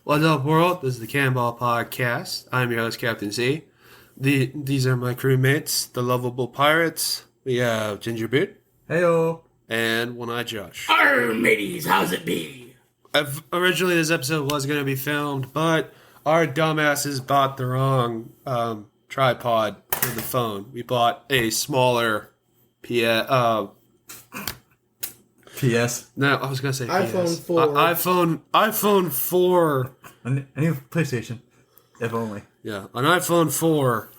What's up, world? This is the Cannonball Podcast. I'm your host, Captain Z. These are my crewmates, the lovable pirates. We have Ginger Boot. Heyo. And One-Eyed Josh. Arr, mateys, how's it be? Originally, this episode was going to be filmed, but our dumbasses bought the wrong tripod for the phone. We bought a smaller PS. No, I was going to say iPhone PS. 4. iPhone 4. A new PlayStation. If only. Yeah, an iPhone 4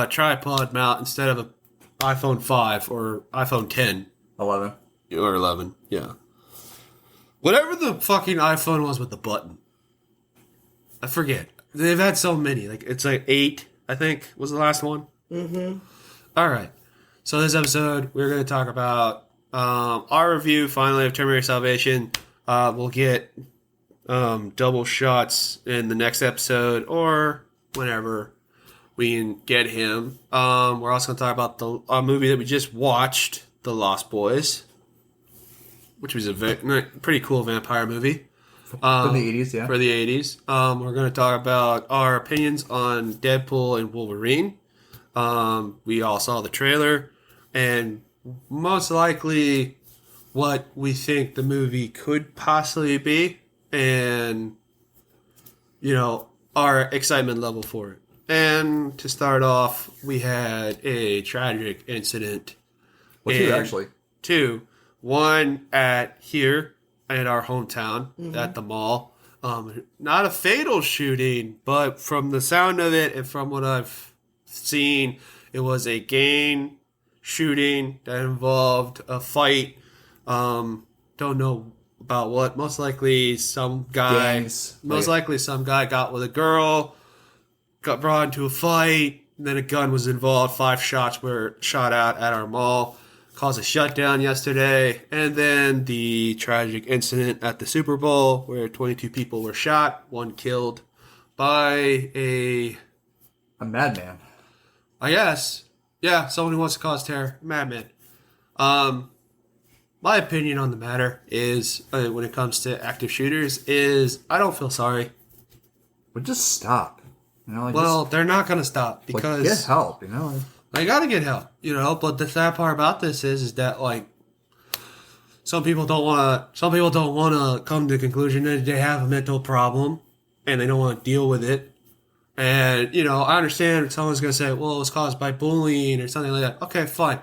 tripod mount instead of an iPhone 5 or iPhone 10. 11. Or 11, yeah. Whatever the fucking iPhone was with the button. I forget. They've had so many. It's like 8, I think, was the last one. Mm-hmm. All right. So this episode, we're going to talk about our review, finally, of Terminator Salvation. We'll get double shots in the next episode or whenever we can get him. We're also going to talk about the movie that we just watched, The Lost Boys, which was a pretty cool vampire movie. For the 80s, yeah. For the 80s. We're going to talk about our opinions on Deadpool and Wolverine. We all saw the trailer. And most likely what we think the movie could possibly be. And, our excitement level for it. And to start off, we had a tragic incident. Well, two, actually. Two. One at our hometown, at the mall. Not a fatal shooting, but from the sound of it and from what I've seen, it was a gang shooting that involved a fight. Don't know about what. Most likely some guy. Gangs. Likely some guy got with a girl, got brought into a fight, and then a gun was involved. 5 shots were shot out at our mall. Caused a shutdown yesterday, and then the tragic incident at the Super Bowl where 22 people were shot, 1 killed by a madman. I guess, yeah, someone who wants to cause terror, madman. My opinion on the matter is, when it comes to active shooters, is I don't feel sorry. But just stop. They're not going to stop because get help. I gotta get help, but the sad part about this is that, some people don't want to come to the conclusion that they have a mental problem and they don't want to deal with it. And, I understand someone's going to say, well, it was caused by bullying or something like that. Okay, fine.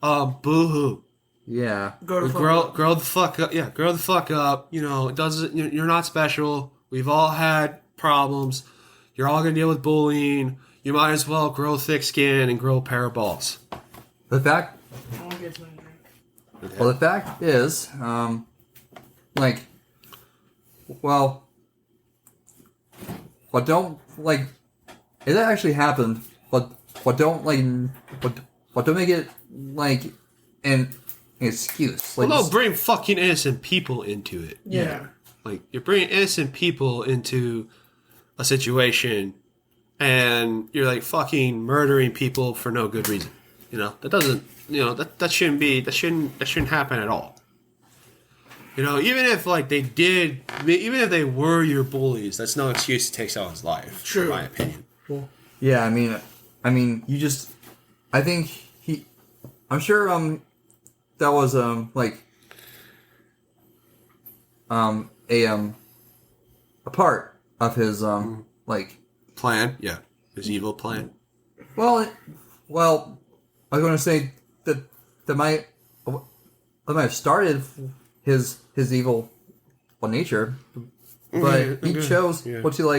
Boo-hoo. Yeah. Grow the fuck up. Yeah, grow the fuck up. It doesn't, you're not special. We've all had problems. You're all going to deal with bullying. You might as well grow thick skin and grow a pair of balls. The fact... I'll get my drink. Okay. Well, the fact is, if that actually happened, don't make it, an excuse. Bring fucking innocent people into it. Yeah. You're bringing innocent people into a situation... And you're fucking murdering people for no good reason. That doesn't, that shouldn't happen at all. Even if even if they were your bullies, that's no excuse to take someone's life. True. In my opinion. Cool. Yeah, I'm sure, that was, a part of his, Plan, yeah. His evil plan. Well, I was going to say that might have started his evil nature, but he chose what to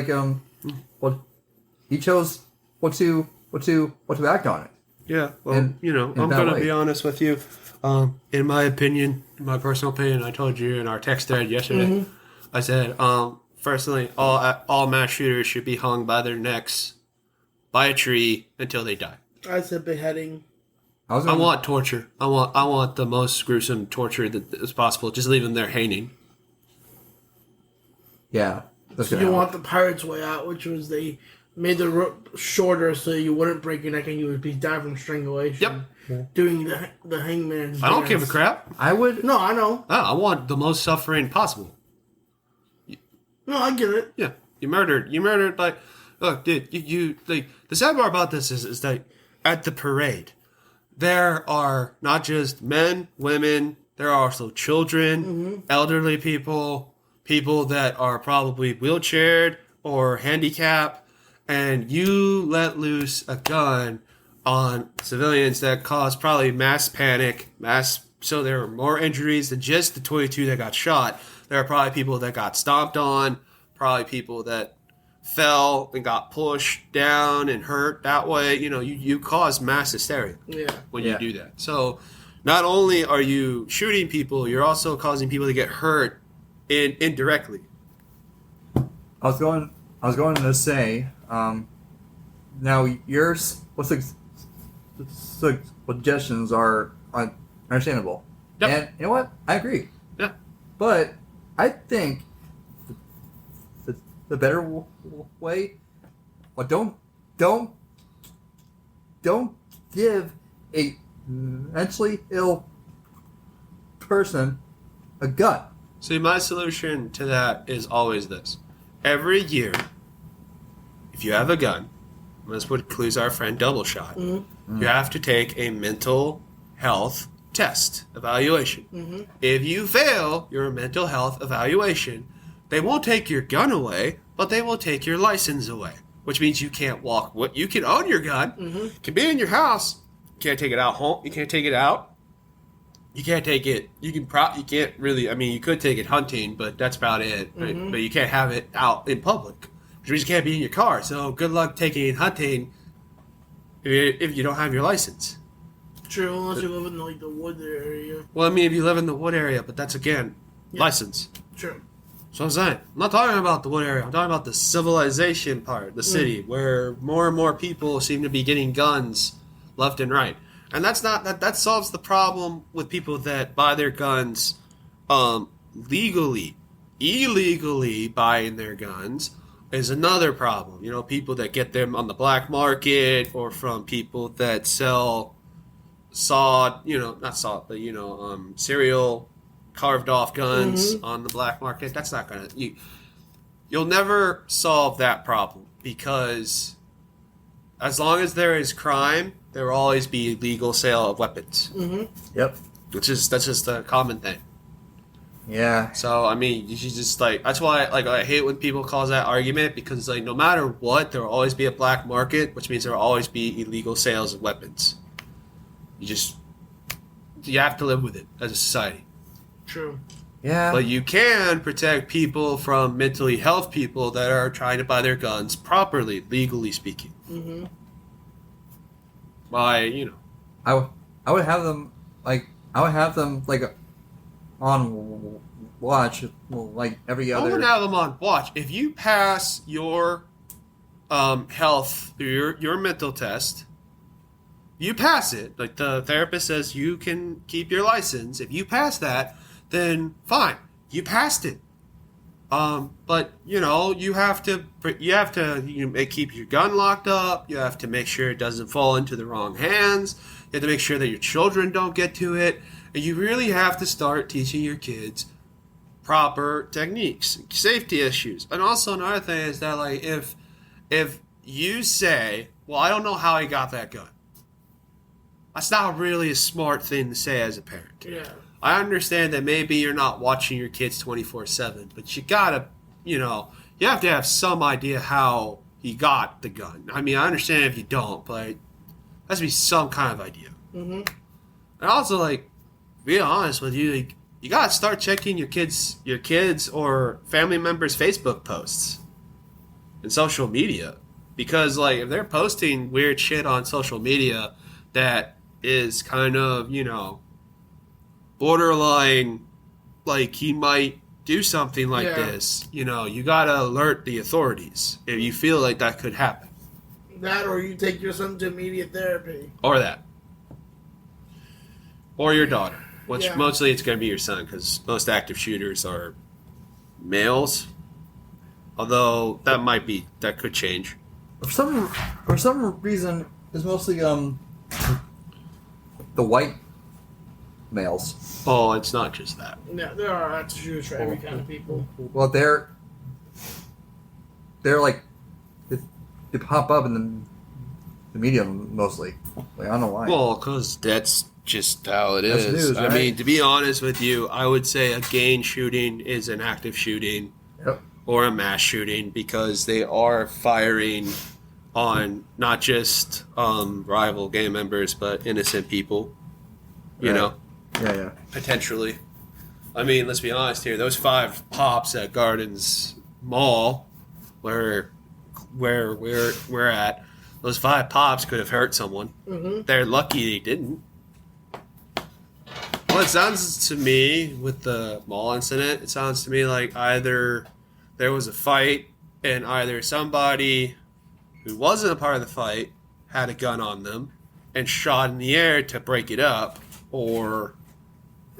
act on it. Yeah, well, I'm going to be honest with you. In my opinion, in my personal opinion, I told you in our text thread yesterday, I said, personally, all mass shooters should be hung by their necks by a tree until they die. I said beheading. I want torture. I want the most gruesome torture that is possible. Just leave them there hanging. Yeah. So you want the pirate's way out, which was they made the rope shorter so you wouldn't break your neck and you would be dying from strangulation. Yep. Doing the hangman's I don't dance. give a crap. I would. No, I know. I want the most suffering possible. No, I get it. Yeah. You murdered. Like, look, dude, you like the sad part about this is that at the parade, there are not just men, women. There are also children, elderly people, people that are probably wheelchaired or handicapped, and you let loose a gun on civilians that caused probably mass panic, so there were more injuries than just the 22 that got shot. There are probably people that got stomped on, probably people that fell and got pushed down and hurt that way. You cause mass hysteria when you do that. So not only are you shooting people, you're also causing people to get hurt indirectly. I was going to say, now your suggestions are understandable. Yep. And you know what? I agree. Yeah. But I think the better way, well, don't give a mentally ill person a gun. See, my solution to that is always this. Every year, if you have a gun, that's what includes our friend Double Shot, you have to take a mental health test evaluation. If you fail your mental health evaluation, they won't take your gun away, but they will take your license away, which means you can't walk. You can own your gun, it can be in your house, you can't take it out home, you can't take it out. You can't take it. You can't really. I mean, you could take it hunting, but that's about it. Right? But you can't have it out in public, which means you can't be in your car. So good luck taking it hunting if you don't have your license. True, unless you live in like the wood area. Well, I mean, if you live in the wood area, but that's again license. True. So I'm saying, I'm not talking about the wood area. I'm talking about the civilization part, the city, where more and more people seem to be getting guns left and right. And that's not that solves the problem with people that buy their guns legally. Illegally buying their guns is another problem. People that get them on the black market or from people that sell serial carved off guns on the black market. That's not gonna you'll never solve that problem, because as long as there is crime, there will always be legal sale of weapons. Yep. That's just a common thing. Yeah. So I mean, you should just that's why I hate when people cause that argument, because no matter what, there will always be a black market, which means there will always be illegal sales of weapons. You have to live with it as a society. True. Yeah. But you can protect people from mentally health people that are trying to buy their guns properly, legally speaking. By I would have them on watch, like every other. I would have them on watch. If you pass your health through your mental test, you pass it. Like the therapist says, you can keep your license. If you pass that, then fine, you passed it. But you have to keep your gun locked up. You have to make sure it doesn't fall into the wrong hands. You have to make sure that your children don't get to it. And you really have to start teaching your kids proper techniques, safety issues. And also another thing is that if you say, well, I don't know how he got that gun, that's not really a smart thing to say as a parent. Yeah. I understand that maybe you're not watching your kids 24/7, but you gotta, you have to have some idea how he got the gun. I mean, I understand if you don't, but there has to be some kind of idea. And also, be honest with you, you gotta start checking your kids or family members' Facebook posts and social media, because if they're posting weird shit on social media that is kind of borderline, he might do something like this, you gotta alert the authorities if you feel like that could happen. That, or you take your son to immediate therapy. Or that. Or your daughter. Which mostly it's going to be your son, because most active shooters are males. Although that could change. For some reason, it's mostly the white males. Oh, it's not just that. Yeah, there are active shooters for every kind of people. Well, they're like they pop up in the media mostly. Like, I don't know why. Well, because that's just how it That's is. news, I right? mean, to be honest with you, I would say a gang shooting is an active shooting Yep. or a mass shooting because they are firing on not just rival gang members but innocent people. You Right. know, Yeah. potentially. I mean, let's be honest here. Those 5 pops at Gardens Mall, where we're at, those 5 pops could have hurt someone. Mm-hmm. They're lucky they didn't. Well, it sounds to me with the mall incident, it sounds to me like either there was a fight and either somebody who wasn't a part of the fight had a gun on them and shot in the air to break it up, or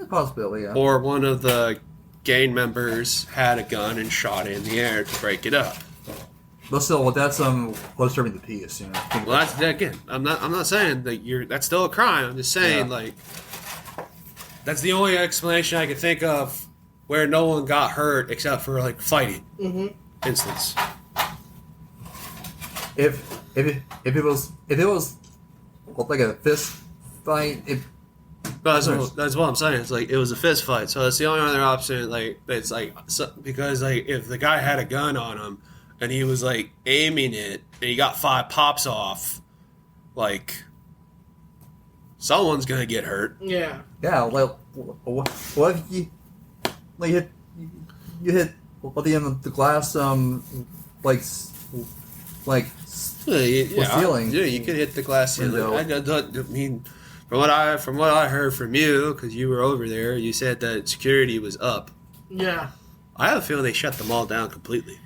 A possibility, yeah. or one of the gang members had a gun and shot it in the air to break it up. But still, that's disturbing the peace, you know. Well, that's again. I'm not saying that that's still a crime. I'm just saying like that's the only explanation I could think of where no one got hurt except for like fighting instance. If it was like a fist fight, That's what I'm saying. It's like it was a fist fight, so that's the only other option. Like it's like because like if the guy had a gun on him and he was like aiming it and he got 5 pops off, like someone's gonna get hurt. Yeah. yeah. Well, what if you hit the glass ceiling? Yeah, you could hit the glass ceiling. I mean, from what I heard from you, because you were over there, you said that security was up. Yeah. I have a feeling they shut the mall down completely.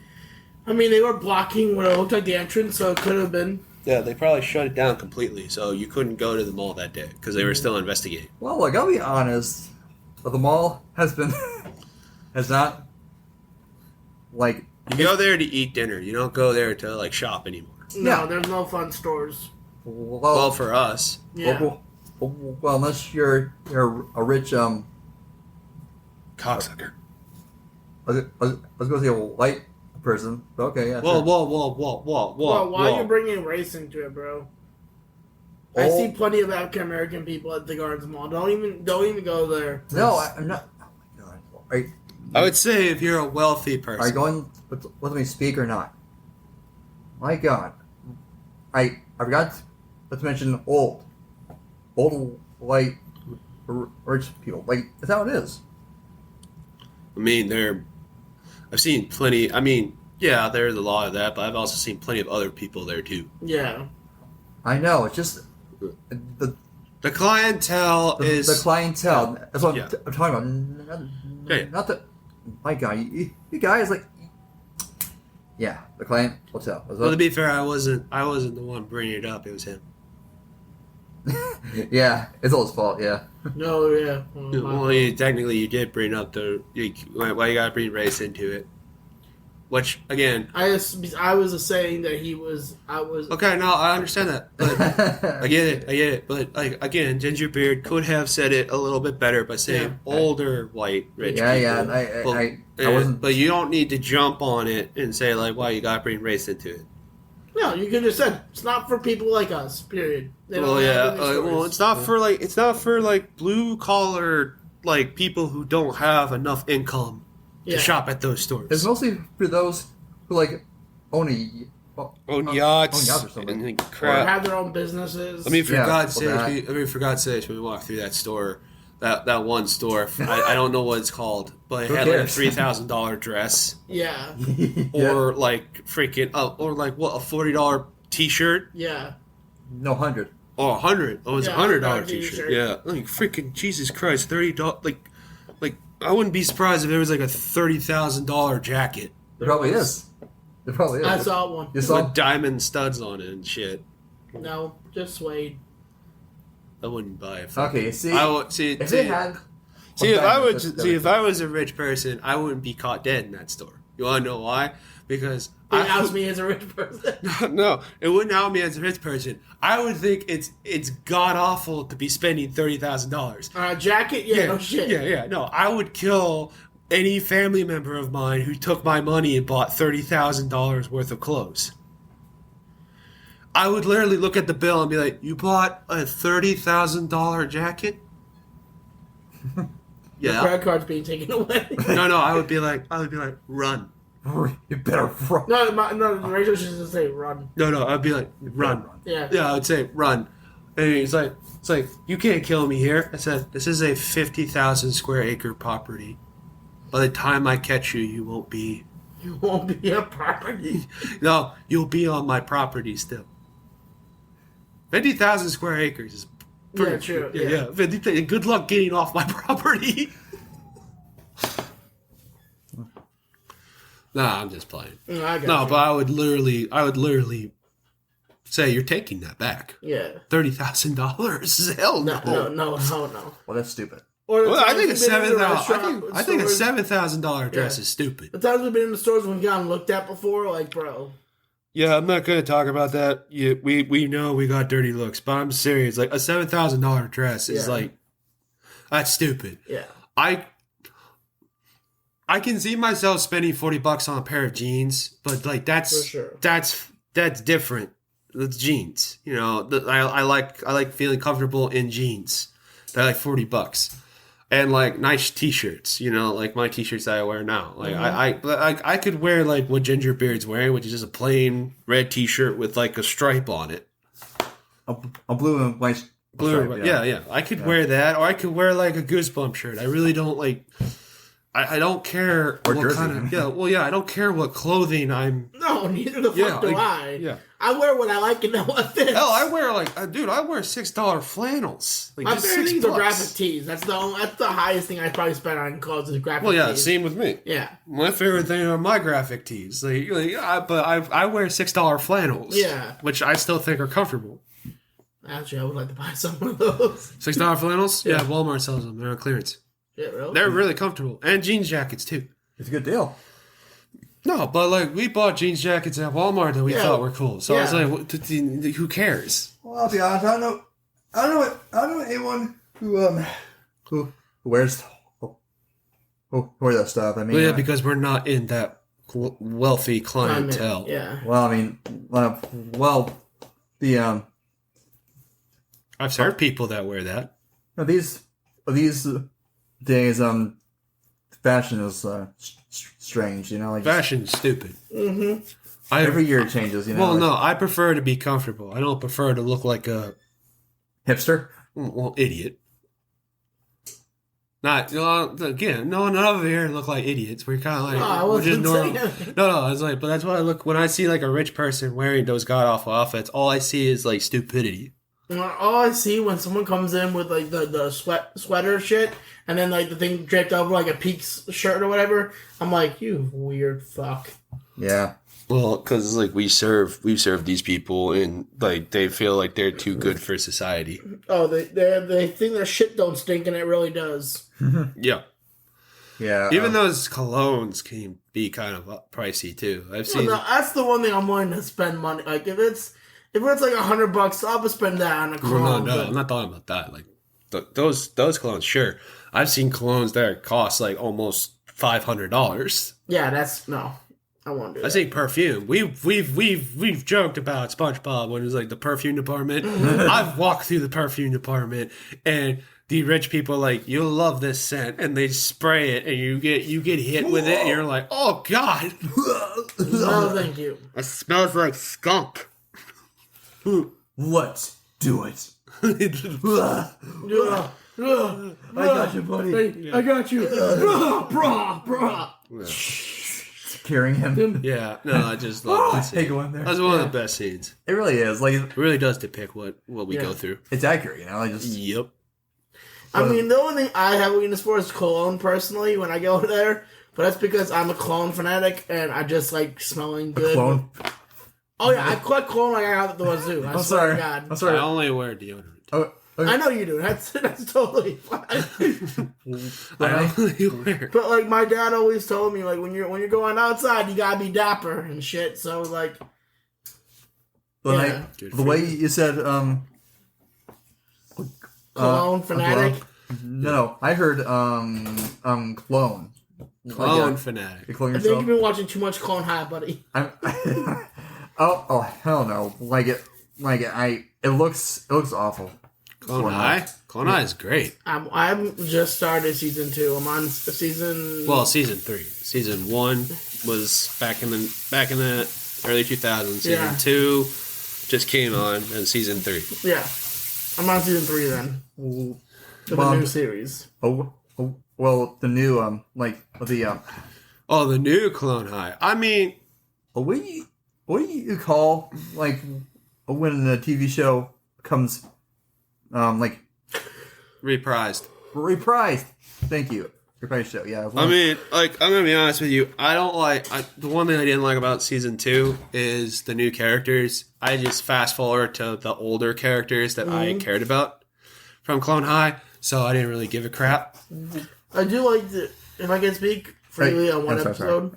I mean, they were blocking what it looked like the entrance, so it could have been. Yeah, they probably shut it down completely, so you couldn't go to the mall that day because they were still investigating. Well, like I'll be honest, but the mall has not like You go there to eat dinner. You don't go there to like shop anymore. No, Yeah. there's no fun stores. Well, for us, Yeah. well, unless you're a rich cocksucker. I was going to say a white person, but okay, yeah. Whoa, sure. whoa! Well, why are you bringing race into it, bro? I Oh. see plenty of African American people at the Gardens Mall. Don't even go there. No, I'm not. Oh my god, I would say if you're a wealthy person. are you going let me speak or not? My god, I forgot to mention old white rich people. Like that's how it is. I mean, I've seen plenty. I mean, yeah, there's a lot of that, but I've also seen plenty of other people there too. Yeah. I know. It's just The clientele is the clientele. That's what Yeah. I'm talking about. Yeah. Not the my guy. You guys like. Yeah, the clientele. Well, to be fair, I wasn't the one bringing it up. It was him. Yeah, it's all his fault. Yeah. No, yeah. Well, technically, you did bring up why you gotta bring race into it. Which again, I was saying that I was. okay, no, I understand that, but I get it. But like again, Gingerbeard could have said it a little bit better by saying older white rich Yeah, people. yeah. I wasn't. But you don't need to jump on it and say like, "Why you gotta bring race into it?" No, you could have said it's not for people like us. Period. They don't Well, yeah. have any stores. It's not for like blue collar like people who don't have enough income Yeah. to shop at those stores. It's mostly for those who like own Own yachts or something. and Or crap. have their own businesses. I mean, for Yeah, God's well, sake, for God's sake, when we walked through that store, that one store, I don't know what it's called, but it Who had like a cares? $3,000 dress, yeah, or like freaking, or like what, a $40 T-shirt, yeah. No 100. or $100. Oh, it was Yeah, a $100 $100 T-shirt. t-shirt. Yeah, like freaking Jesus Christ, $30. Like I wouldn't be surprised if there was like a $30,000 jacket There probably is. There probably is. I saw one. You saw? with diamond studs on it and shit. No, just suede. I wouldn't buy it. Okay, see, I would see. if see- they had. See, if I would That's- see if I was a rich person, I wouldn't be caught dead in that store. You want to know why? Because It outs me as a rich person. no, it wouldn't out me as a rich person. I would think it's god awful to be spending $30,000. Jacket? Yeah, no shit. Yeah. No, I would kill any family member of mine who took my money and bought $30,000 worth of clothes. I would literally look at the bill and be like, "You bought a $30,000 jacket?" The Yeah. credit card's being taken away. No. I would be like, "Run." You better run. No, the radio should just say run. No. I'd be like, "Run." Yeah. Yeah, I would say, "Run." And it's like, "You can't kill me here." I said, "This is a 50,000 square acre property. By the time I catch you, you won't be. You won't be a property. No, you'll be on my property still. 50,000 square acres is Yeah, true. Yeah. 50, good luck getting off my property." Nah, I'm just playing. I got No, you. but I would literally say you're taking that back. Yeah. $30,000? Hell no. No. Well, that's stupid. Or the Well, I times think a we've been in the restaurant I think a stores- $7,000 dress Yeah. is stupid. The times we've been in the stores when we got looked at before, like, bro. Yeah, I'm not going to talk about that. We know we got dirty looks, but I'm serious. Like a $7,000 dress is Yeah. like, that's stupid. Yeah. I can see myself spending $40 on a pair of jeans, but like For sure. that's different. It's jeans, you know. I like feeling comfortable in jeans. They're like $40, and like nice t-shirts, you know, like my t-shirts that I wear now. Like I could wear like what Gingerbeard's wearing, which is just a plain red t-shirt with like a stripe on it. A blue and white. Blue, stripe, yeah. I could wear that, or I could wear like a Goosebump shirt. I really don't like. I don't care Or what jersey. kind of I don't care what clothing I'm. No, neither the fuck do I. Yeah. I wear what I like and know what fits. Hell, I wear I wear $6 flannels. Like My just favorite things are $6. graphic tees. That's the highest thing I probably spend on clothes is graphic Well, yeah, tees. same with me. Yeah. My favorite thing are my graphic tees. But I wear $6 flannels. Yeah. which I still think are comfortable. Actually, I would like to buy some of those. $6 flannels? Yeah. Yeah, Walmart sells them. They're on clearance. Yeah, really? They're really comfortable, and jeans jackets too. It's a good deal. No, but like we bought jeans jackets at Walmart that we Yeah. thought were cool. So I was Yeah. like, who cares? Well, I'll be honest. I don't know anyone who wears who wear that stuff. I mean, Well, yeah, because we're not in that wealthy clientele. Yeah. well, I mean, the I've heard people that wear that. these days, fashion is strange. You know, like just Fashion's stupid. Mm-hmm. every year it changes. You know, Well, like, no, I prefer to be comfortable. I don't prefer to look like a hipster. idiot. Not again. No, none of us here look like idiots. We're kind of like No, I we're just wasn't normal. saying No, it's like, but that's why I look when I see like a rich person wearing those god awful outfits. All I see is like stupidity. All I see when someone comes in with like the sweater shit and then like the thing draped over like a Peaks shirt or whatever, I'm like, you weird fuck. Yeah. Well, because like we serve these people, and like they feel like they're too good for society. Oh, they think their shit don't stink and it really does. Yeah. Yeah. Even those colognes can be kind of pricey too. I've Well, seen. no, that's the one thing I'm willing to spend money. Like if it's like $100, I'll just spend that on a No, cologne. no, I'm not talking about that. Like those colognes, sure. I've seen colognes that cost like almost $500. Yeah, that's no. I won't do I that. say perfume. We've joked about SpongeBob when it was like the perfume department. I've walked through the perfume department, and the rich people are like, you'll love this scent, and they spray it, and you get hit with it, and you're like, oh god, No, thank you. it smells like skunk. Let's do it. Yeah. I got you, buddy. Hey, I got you. Bruh. Carrying him. Yeah, no, I just love that Hey, scene. go in there. That's one of the best scenes. It really is. Like It really does depict what we Yeah. go through. it's accurate. You know, like just Yep. I mean, the only thing I have a weakness for is cologne, personally, when I go there. But that's because I'm a cologne fanatic, and I just like smelling good. clone. Oh, yeah, I collect cologne like I have the wazoo. I'm swear sorry. to God. I'm I sorry. only wear deodorant. Oh, okay. I know you do. That's totally fine. I only wear. But, like, my dad always told me, like, when you're going outside, you gotta be dapper and shit. So, like, But yeah. like, Good the for way you. you said cologne fanatic. No, I heard clone. Clone fanatic. You clone I think yourself? you've been watching too much Clone High, buddy. Oh hell no! It looks awful. Clone High? Clone High is great. I'm just started season 2. I'm on season. Well, season 3. Season 1 was back in the early 2000s. Season 2 just came on, and season 3. Yeah, I'm on season 3 then. For the new series. Well, the new Oh, the new Clone High. I mean, what do you call like when the TV show comes reprised. reprised? Thank you. Reprised show. Yeah. I mean, like, I'm gonna be honest with you. I don't like the one thing I didn't like about season 2 is the new characters. I just fast forward to the older characters that I cared about from Clone High, so I didn't really give a crap. I do like if I can speak freely on one episode.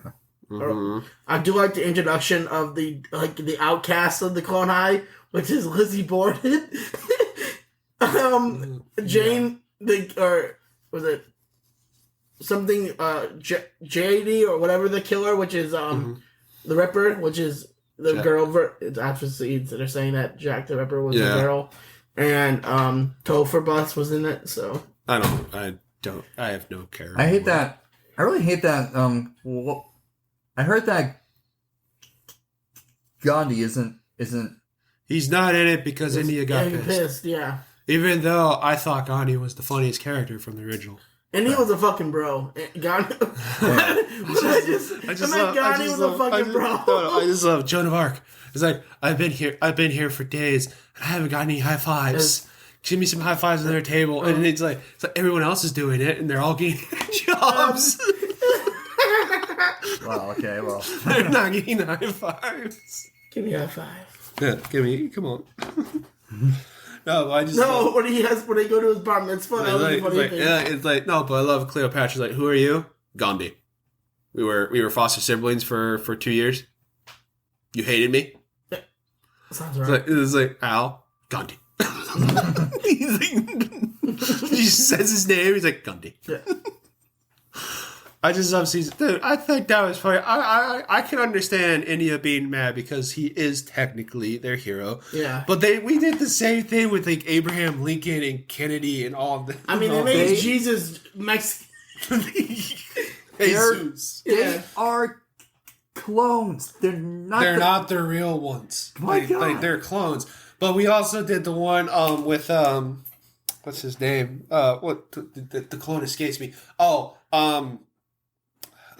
I do like the introduction of the outcast of the Clone High, which is Lizzie Borden. Jane, or was it something? JD or whatever the killer, which is the Ripper, which is the Jack. girl. It's actually they're saying that Jack the Ripper was the girl, and Topher Bus was in it. So I have no care. I hate that. I really hate that. I heard that Gandhi isn't. He's not in it because India got pissed. Yeah. Even though I thought Gandhi was the funniest character from the original. And he was a fucking bro. Gandhi. I just love Joan of Arc. It's like I've been here for days and I haven't got any high fives. Give me some high fives on their table, and it's like everyone else is doing it, and they're all getting jobs. Wow. Okay. Well, They're not getting high fives. Give me a high five. Yeah, come on. No, I just when they go to his bar mitzvah. It's like no, but I love Cleopatra's like, who are you? Gandhi. We were foster siblings for 2 years. You hated me. Yeah. Sounds right. It's like Al Gandhi. He says his name. He's like Gandhi. Yeah. I just love season. Dude, I think that was funny. I can understand India being mad because he is technically their hero. Yeah. But we did the same thing with like Abraham Lincoln and Kennedy and all of them. I mean, they made Jesus Mexican. Jesus. They are clones. They're not the real ones. My God. Like they're clones. But we also did the one with what's his name? What the clone escapes me.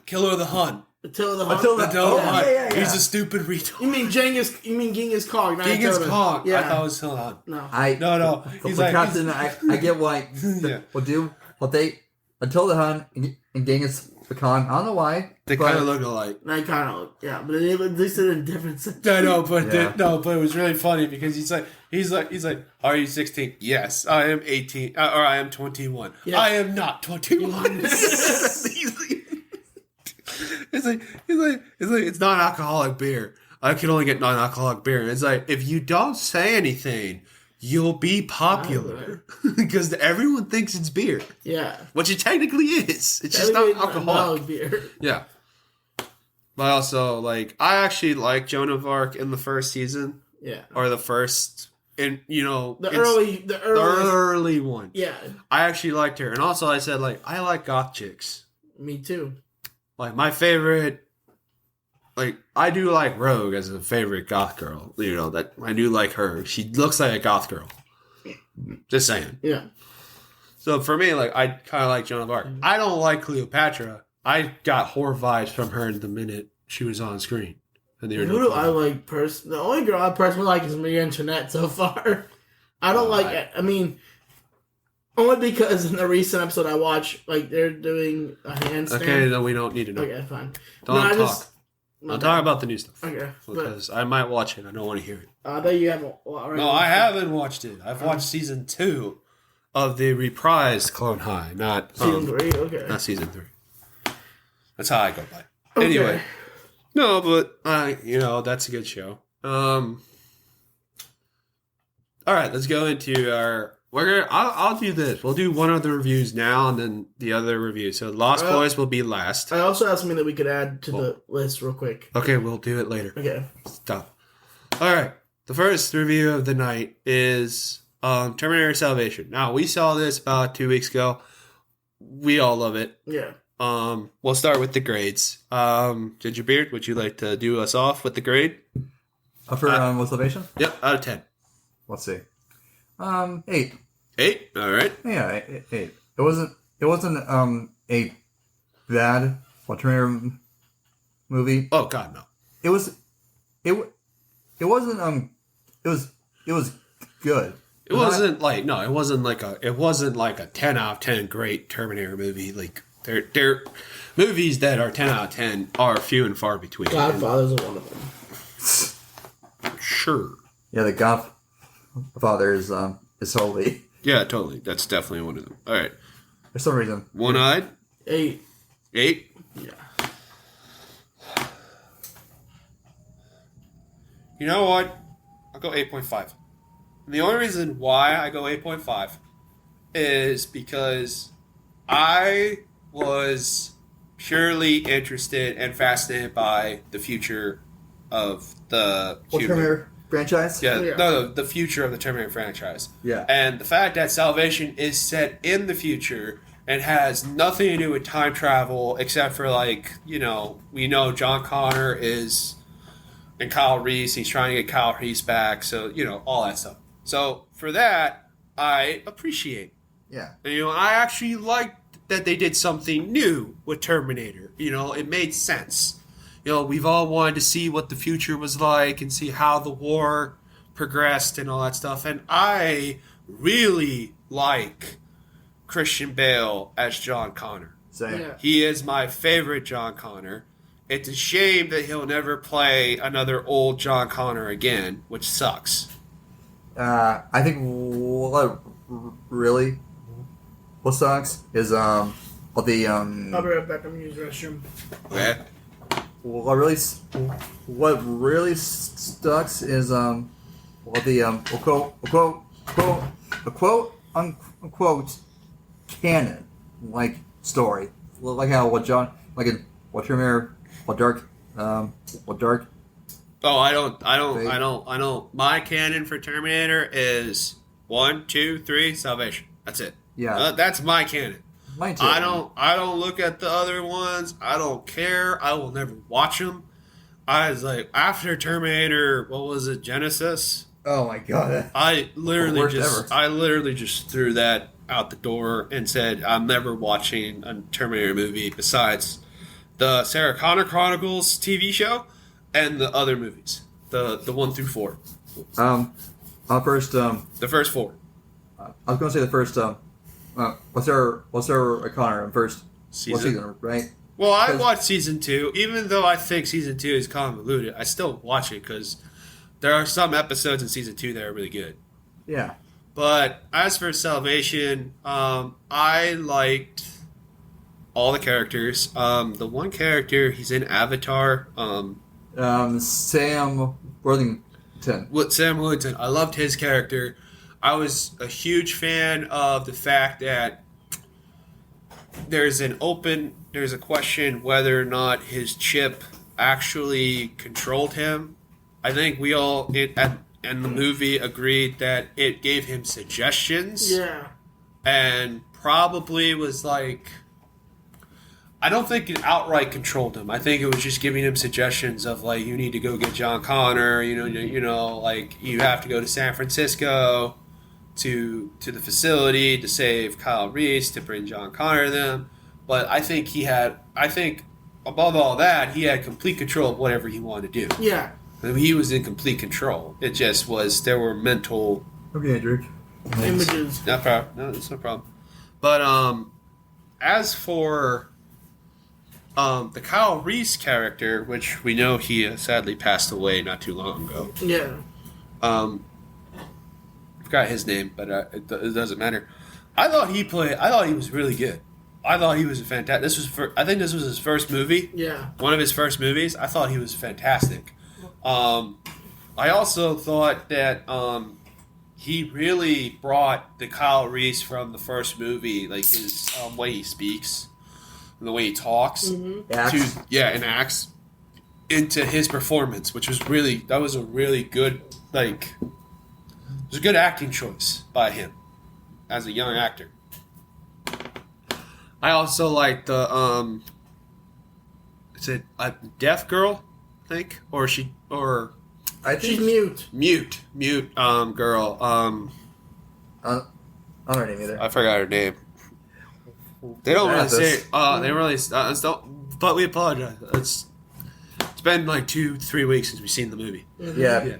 Killer of the Hun. Attila the Hun. Yeah. He's a stupid retard. You mean Genghis Khan? Genghis Khan. Yeah. I thought it was Attila the Hun. No. No. He's like Captain. I get why. Attila the Hun and Genghis Khan. I don't know why. They kind of look alike. They kind of, yeah, but at least they're in different sense. I know, but but it was really funny because he's like, are you 16? Yes, I am 18, or I am 21. Yeah. I am not 21. It's like it's non-alcoholic beer. I can only get non-alcoholic beer. It's like if you don't say anything, you'll be popular because everyone thinks it's beer. Yeah, which it technically is. It's just not alcoholic beer. Yeah. But also, I actually like Joan of Arc in the first season. Yeah. Or the first, the early one. Yeah. I actually liked her. And also I said, I like goth chicks. Me too. My favorite, I do like Rogue as a favorite goth girl. That I do like her. She looks like a goth girl. Just saying. Yeah. So for me, I kind of like Joan of Arc. I don't like Cleopatra. I got horror vibes from her the minute she was on screen. And who do I like The only girl I personally like is Maria Antoinette so far. I don't only because in the recent episode I watched, they're doing a handstand. Okay, then we don't need to know. Okay, fine. Don't talk. I'll talk about the new stuff. Okay. Because I might watch it. I don't want to hear it. I bet you haven't. No, I haven't watched it. I've watched season 2 of the reprised Clone High, not season 3. Okay, not season 3. That's how I go by. Okay. Anyway, no, but that's a good show. All right, let's go into our I'll do this. We'll do one of the reviews now, and then the other review. So Lost Boys will be last. I also have something that we could add to the list real quick. Okay, we'll do it later. Okay. Stop. All right. The first review of the night is Terminator Salvation. Now, we saw this about 2 weeks ago. We all love it. Yeah. We'll start with the grades. Ginger Beard, would you like to do us off with the grade? For Salvation? Yep, out of 10. Let's see. 8. 8? All right. Yeah, 8. It wasn't a bad Terminator movie. Oh God, no. It wasn't it was good. It wasn't like a 10 out of 10 great Terminator movie. Like they're movies that are 10 out of 10 are few and far between. Godfather's one of them. Sure. Yeah, the Godfather is holy. Yeah, totally. That's definitely one of them. All right. For some reason. One-eyed? 8. 8? Yeah. You know what? I'll go 8.5. And the only reason why I go 8.5 is because I was purely interested and fascinated by the future of the Terminator franchise? Yeah, no, the future of the Terminator franchise. Yeah. And the fact that Salvation is set in the future and has nothing to do with time travel except for, like, we know John Connor is... and Kyle Reese, he's trying to get Kyle Reese back, so, all that stuff. So, for that, I appreciate. Yeah. And, I actually liked that they did something new with Terminator. It made sense. We've all wanted to see what the future was like and see how the war progressed and all that stuff. And I really like Christian Bale as John Connor. Same. Yeah. He is my favorite John Connor. It's a shame that he'll never play another old John Connor again, which sucks. I think what sucks is I'll be right back. I'm going to use the restroom. Okay. what really sucks is quote unquote canon story, like how what Terminator, what Dark. Oh, I don't. My canon for Terminator is 1, 2, 3, Salvation. That's it. Yeah. That's my canon. Mine too. I don't look at the other ones. I don't care. I will never watch them. I was like, after Terminator, what was it, Genesis? Oh my god. I literally just threw that out the door and said, I'm never watching a Terminator movie besides the Sarah Connor Chronicles TV show and the other movies, the 1 through 4. First. The first 4. I was going to say the first. What's Sarah Connor in first season, right? Well, I watched season 2, even though I think season 2 is convoluted. I still watch it because there are some episodes in season 2 that are really good. Yeah. But as for Salvation, I liked all the characters. The one character, he's in Avatar. Sam Worthington. Sam Worthington. I loved his character. I was a huge fan of the fact that there's a question whether or not his chip actually controlled him. I think we all in the movie agreed that it gave him suggestions. Yeah. And probably was like, I don't think it outright controlled him. I think it was just giving him suggestions of, like, you need to go get John Connor, like you have to go to San Francisco to the facility to save Kyle Reese, to bring John Connor to them. But I think above all that, he had complete control of whatever he wanted to do. Yeah. I mean, he was in complete control. It just was, there were mental... Okay, Drake. Images. No problem. No, it's no problem. But as for the Kyle Reese character, which we know he sadly passed away not too long ago. Yeah. I forgot his name, but it doesn't matter. I thought he was really good. I thought he was fantastic. I think this was his first movie. Yeah. One of his first movies. I thought he was fantastic. I also thought that he really brought the Kyle Reese from the first movie, like his way he speaks, and the way he talks, and acts, into his performance, which was that was a really good, like, it was a good acting choice by him as a young actor. I also like the is it a deaf girl, I think, or I think she's mute. Mute girl. I don't know her name either. I forgot her name. They don't really say it. They really don't. But we apologize. It's been like 2-3 weeks since we've seen the movie. Yeah.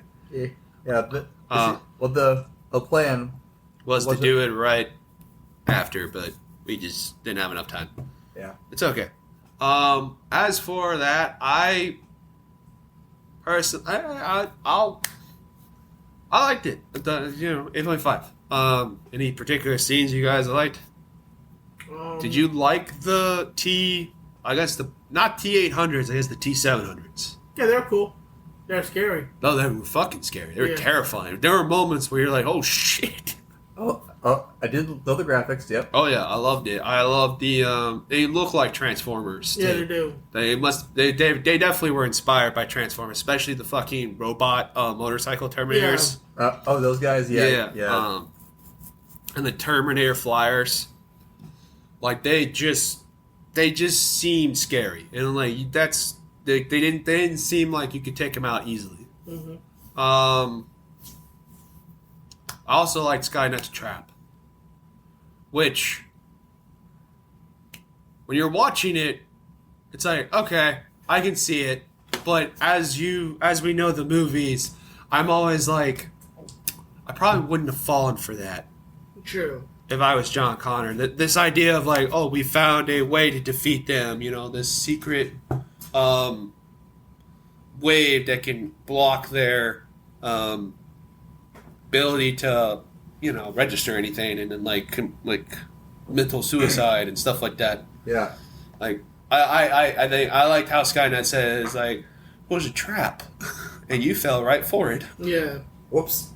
But the plan was to do it right after, but we just didn't have enough time. Yeah, it's okay. As for that, I liked it. 8.5. Any particular scenes you guys liked? Did you like the not T800s, I guess the T700s? Yeah, they're cool. They're scary. No, they were fucking scary. They were terrifying. There were moments where you're like, oh shit. I did love the graphics, yep. Oh yeah, I loved it. I loved the they look like Transformers too. Yeah, they do. They definitely were inspired by Transformers, especially the fucking robot motorcycle Terminators. Yeah. Those guys, yeah. And the Terminator flyers. Like they just seemed scary. And like they didn't seem like you could take them out easily. Mm-hmm. I also liked Skynet's trap, which, when you're watching it, it's like, okay, I can see it, but as we know the movies, I'm always like, I probably wouldn't have fallen for that. True. If I was John Connor, this idea of like, oh, we found a way to defeat them, this secret wave that can block their ability to, register anything, and then like mental suicide and stuff like that. Yeah. Like I think I liked how Skynet says like, it was a trap, and you fell right for it. Yeah. Whoops.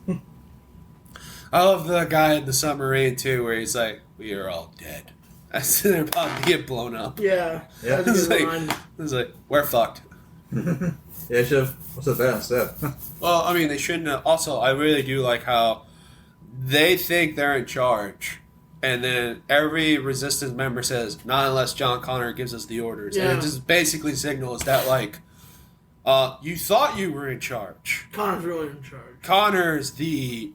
I love the guy in the submarine too, where he's like, "We are all dead." As they're about to get blown up. Yeah. Yeah. It's like, we're fucked. Yeah, I should have. What's that instead? Well, I mean, they shouldn't have. Also, I really do like how they think they're in charge, and then every Resistance member says, "Not unless John Connor gives us the orders." Yeah. And it just basically signals that, like, you thought you were in charge. Connor's really in charge. Connor's the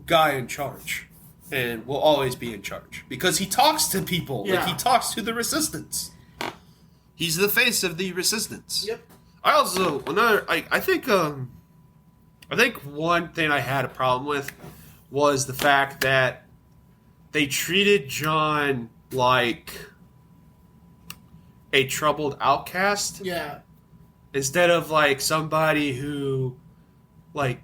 guy in charge, and will always be in charge because he talks to people. Yeah. Like, he talks to the Resistance. He's the face of the Resistance. Yep. I also I think one thing I had a problem with was the fact that they treated John like a troubled outcast. Yeah. Instead of like somebody who, like,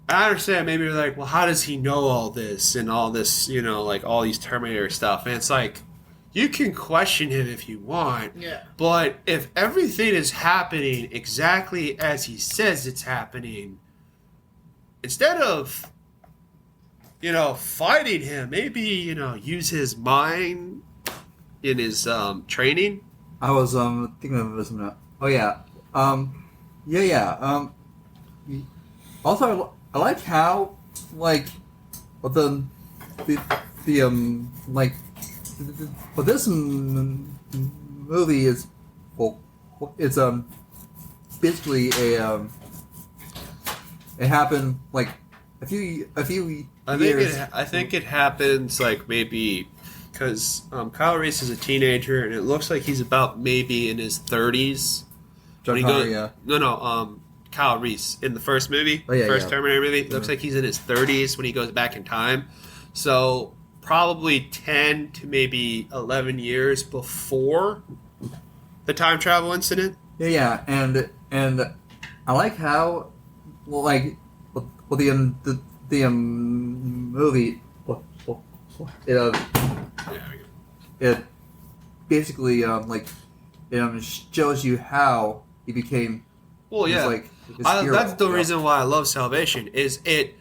I understand maybe you're like, well, how does he know all this and all this, like all these Terminator stuff? And it's like, you can question him if you want. Yeah. But if everything is happening exactly as he says it's happening, instead of, fighting him, maybe, use his mind in his training. I was thinking of this minute. Oh yeah. Also, I like how but this movie is, it's basically it happened like a few years. I think it happens like maybe because Kyle Reese is a teenager and it looks like he's about maybe in his 30s. Kyle Reese in the first movie, Terminator movie. It looks like he's in his 30s when he goes back in time. So probably 10 to maybe 11 years before the time travel incident. Yeah, and I like how the movie it basically shows you how he became. Well, yeah. That's the reason why I love Salvation is it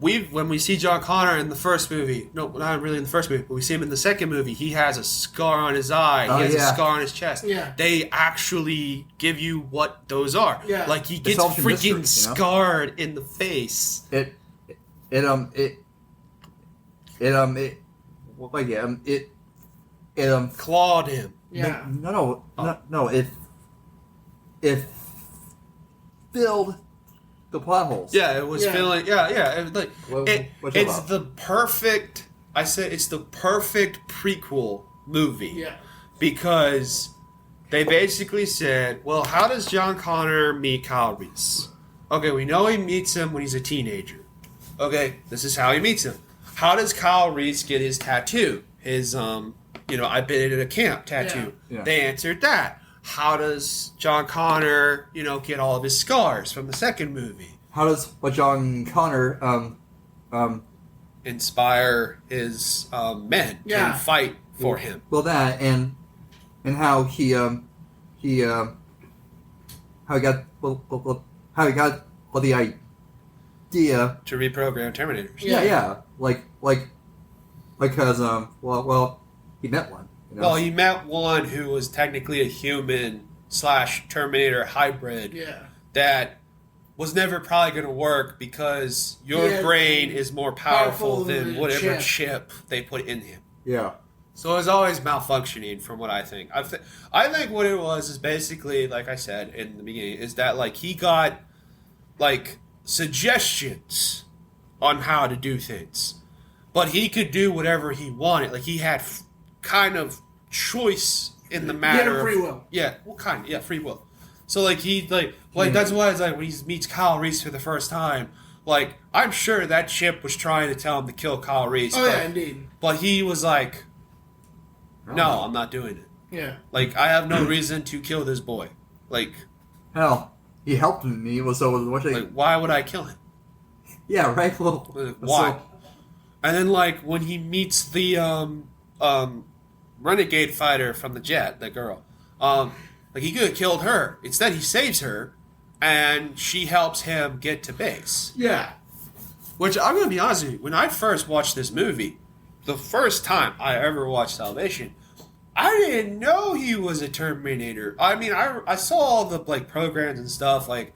when we see John Connor in the first movie, no, not really in the first movie, but we see him in the second movie, he has a scar on his eye, he has a scar on his chest. Yeah. They actually give you what those are. Yeah. Like, he gets freaking scarred in the face. It clawed him. Yeah. No. It filled the plot holes. Yeah, it was filling. Yeah. It was like, it's about? the perfect. I said it's the perfect prequel movie. Yeah. Because they basically said, well, how does John Connor meet Kyle Reese? Okay, we know he meets him when he's a teenager. Okay, this is how he meets him. How does Kyle Reese get his tattoo? His I've been at a camp tattoo. Yeah. They answered that. How does John Connor, get all of his scars from the second movie? How does John Connor inspire his men to fight for him? Well, that and how he got the idea to reprogram Terminators. Yeah. Because he met one. Well, he met one who was technically a human / Terminator hybrid. Yeah. That was never probably going to work because your brain is more powerful than whatever chip they put in him. Yeah. So it was always malfunctioning, from what I think. I think what it was is basically, like I said in the beginning, is that he got suggestions on how to do things, but he could do whatever he wanted. He had kind of choice in the matter. Free will. Yeah, free will. So that's why it's when he meets Kyle Reese for the first time. I'm sure that chip was trying to tell him to kill Kyle Reese. Oh, yeah, indeed. But he was like, no, I'm not doing it. Yeah. I have no reason to kill this boy. Hell, he helped me. Why would I kill him? Yeah, right. Well, why? And then when he meets the renegade fighter from the jet, the girl, he could have killed her. Instead, he saves her, and she helps him get to base. Yeah. Which, I'm going to be honest with you, when I first watched this movie, the first time I ever watched Salvation, I didn't know he was a Terminator. I mean, I saw all the programs and stuff, like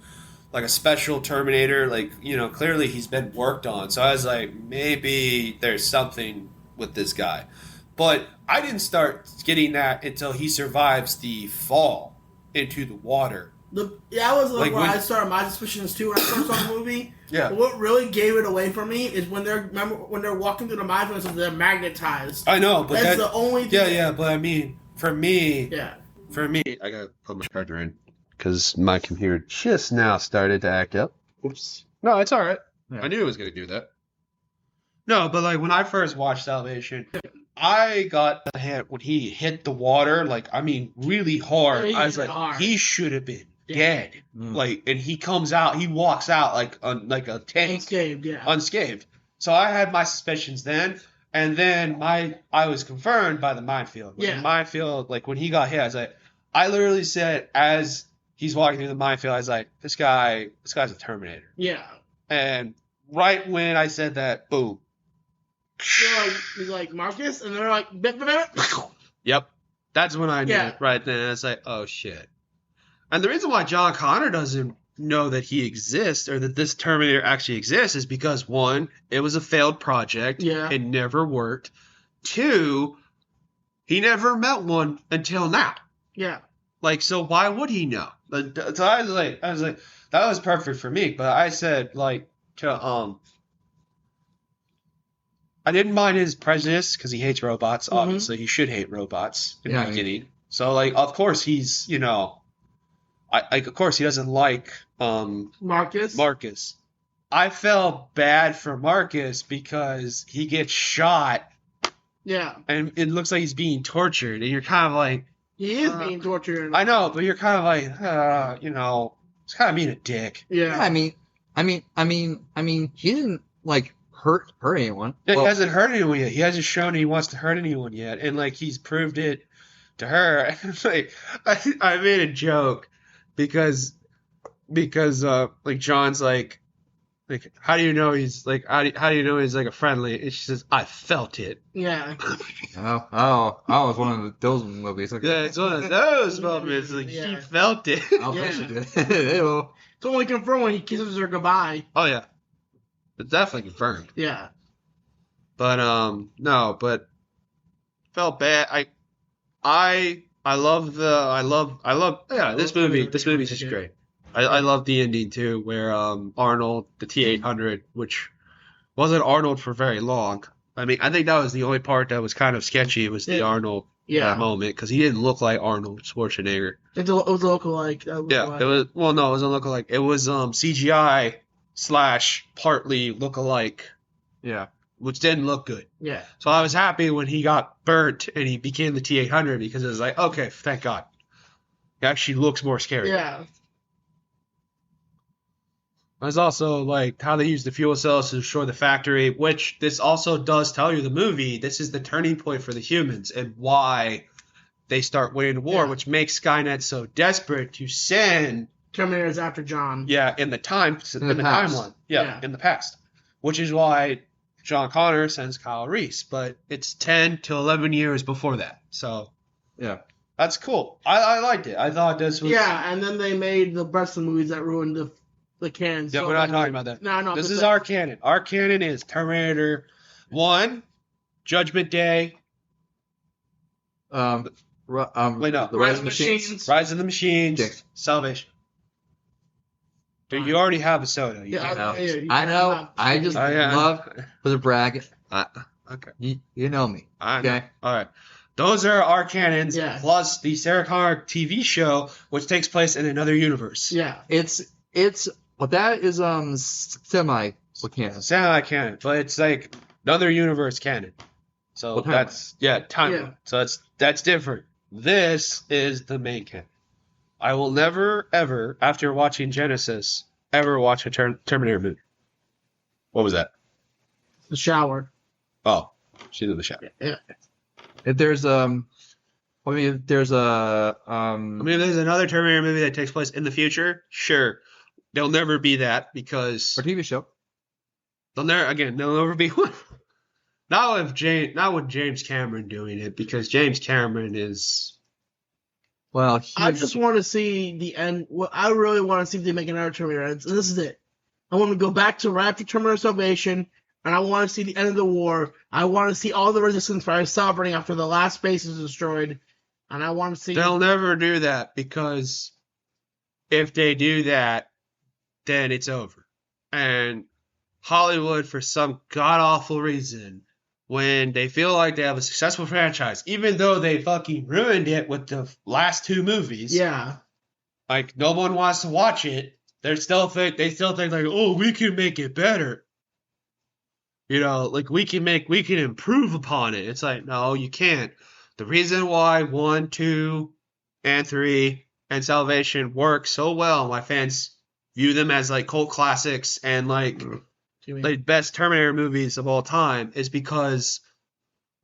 a special Terminator, clearly he's been worked on. So I was like, maybe there's something with this guy. But I didn't start getting that until he survives the fall into the water. That was where I started my suspicions too when I first saw the movie. Yeah. But what really gave it away for me is when they're walking through the minefields and they're magnetized. I know, but that's the only thing. Yeah, but I mean, for me, I gotta put my charger in because my computer just now started to act up. Oops. No, it's all right. Yeah. I knew it was gonna do that. No, but when I first watched Salvation, I got the hit when he hit the water, really hard. I was like, he should have been dead. And he comes out, he walks out like a tank, unscathed. So I had my suspicions then, and then I was confirmed by the minefield. The minefield, when he got hit, I literally said as he's walking through the minefield, I was like, this guy's a Terminator. Yeah. And right when I said that, boom. He's like, Marcus? And they're like, Yep. That's when I knew it right then. I was like, oh, shit. And the reason why John Connor doesn't know that he exists or that this Terminator actually exists is because, one, it was a failed project. Yeah. It never worked. Two, he never met one until now. Yeah. So why would he know? So I was like, that was perfect for me. But I said, I didn't mind his prejudice because he hates robots. Mm-hmm. Obviously, he should hate robots in the beginning. So, of course, he's, of course he doesn't like Marcus. I felt bad for Marcus because he gets shot. Yeah. And it looks like he's being tortured. And you're kind of like... He is being tortured. I know, but you're kind of like, it's kind of being a dick. Yeah. I mean, he didn't, hurt anyone. Yeah, he hasn't hurt anyone yet. He hasn't shown he wants to hurt anyone yet, and he's proved it to her. I made a joke because John's like, like, how do you know he's like, how do you know he's like a friendly? And she says, I felt it. Yeah. Oh, it's one of those movies. Okay. Yeah, it's one of those moments. Like, Yeah. she felt it. I'll Yeah. bet you did. Ew. It's only confirmed when he kisses her goodbye. Oh, yeah. It's definitely confirmed. Yeah. But, no, but felt bad. I love this movie. This movie's just great. I love the ending too, where Arnold, the T-800, which wasn't Arnold for very long. I mean, I think that was the only part that was kind of sketchy was the Arnold moment, because he didn't look like Arnold Schwarzenegger. It was a lookalike. Yeah, it was. Well, no, it wasn't lookalike. It was CGI / partly lookalike. Yeah. Which didn't look good. Yeah. So I was happy when he got burnt and he became the T-800, because it was like, okay, thank God. He actually looks more scary. Yeah. There's also like how they use the fuel cells to destroy the factory, which this also does tell you the movie. This is the turning point for the humans and why they start winning the war, which makes Skynet so desperate to send Terminators after John. Yeah, in the timeline. Yeah, in the past. Which is why John Connor sends Kyle Reese, but it's 10 to 11 years before that. So, yeah. That's cool. I liked it. I thought this was... Yeah, and then they made the rest of the movies that ruined the canon. Yeah, we're not talking about that. No. This is our canon. Our canon is Terminator 1, Judgment Day... Wait, no. The Rise of the Machines. Rise of the Machines. Salvation. Dude, you already have a soda. I know. I just love for the brag. Okay. You know me. Okay. All right. Those are our canons, plus the Sarah Connor TV show, which takes place in another universe. Yeah. It's well, that is semi canon. Semi canon, but it's like another universe canon. So that's time. Yeah. So that's different. This is the main canon. I will never, ever, after watching Genesis, ever watch a Terminator movie. What was that? The shower. Oh, she's in the shower. Yeah. If there's if there's another Terminator movie that takes place in the future, sure. There'll never be that because a TV show. There'll never be one. Not with James Cameron doing it, because James Cameron is... Well, I just want to see the end. Well, I really want to see if they make another Terminator. And this is it. I want to go back to right after Terminator Salvation, and I want to see the end of the war. I want to see all the resistance fighters celebrating after the last base is destroyed, and I want to see... They'll never do that, because if they do that, then it's over. And Hollywood, for some god-awful reason... when they feel like they have a successful franchise, even though they fucking ruined it with the last two movies. Yeah. Like, no one wants to watch it. They still think like, oh, we can make it better. You know, like, we can improve upon it. It's like, no, you can't. The reason why 1, 2, and 3 and Salvation work so well, why fans view them as, like, cult classics and, like... the best Terminator movies of all time, is because,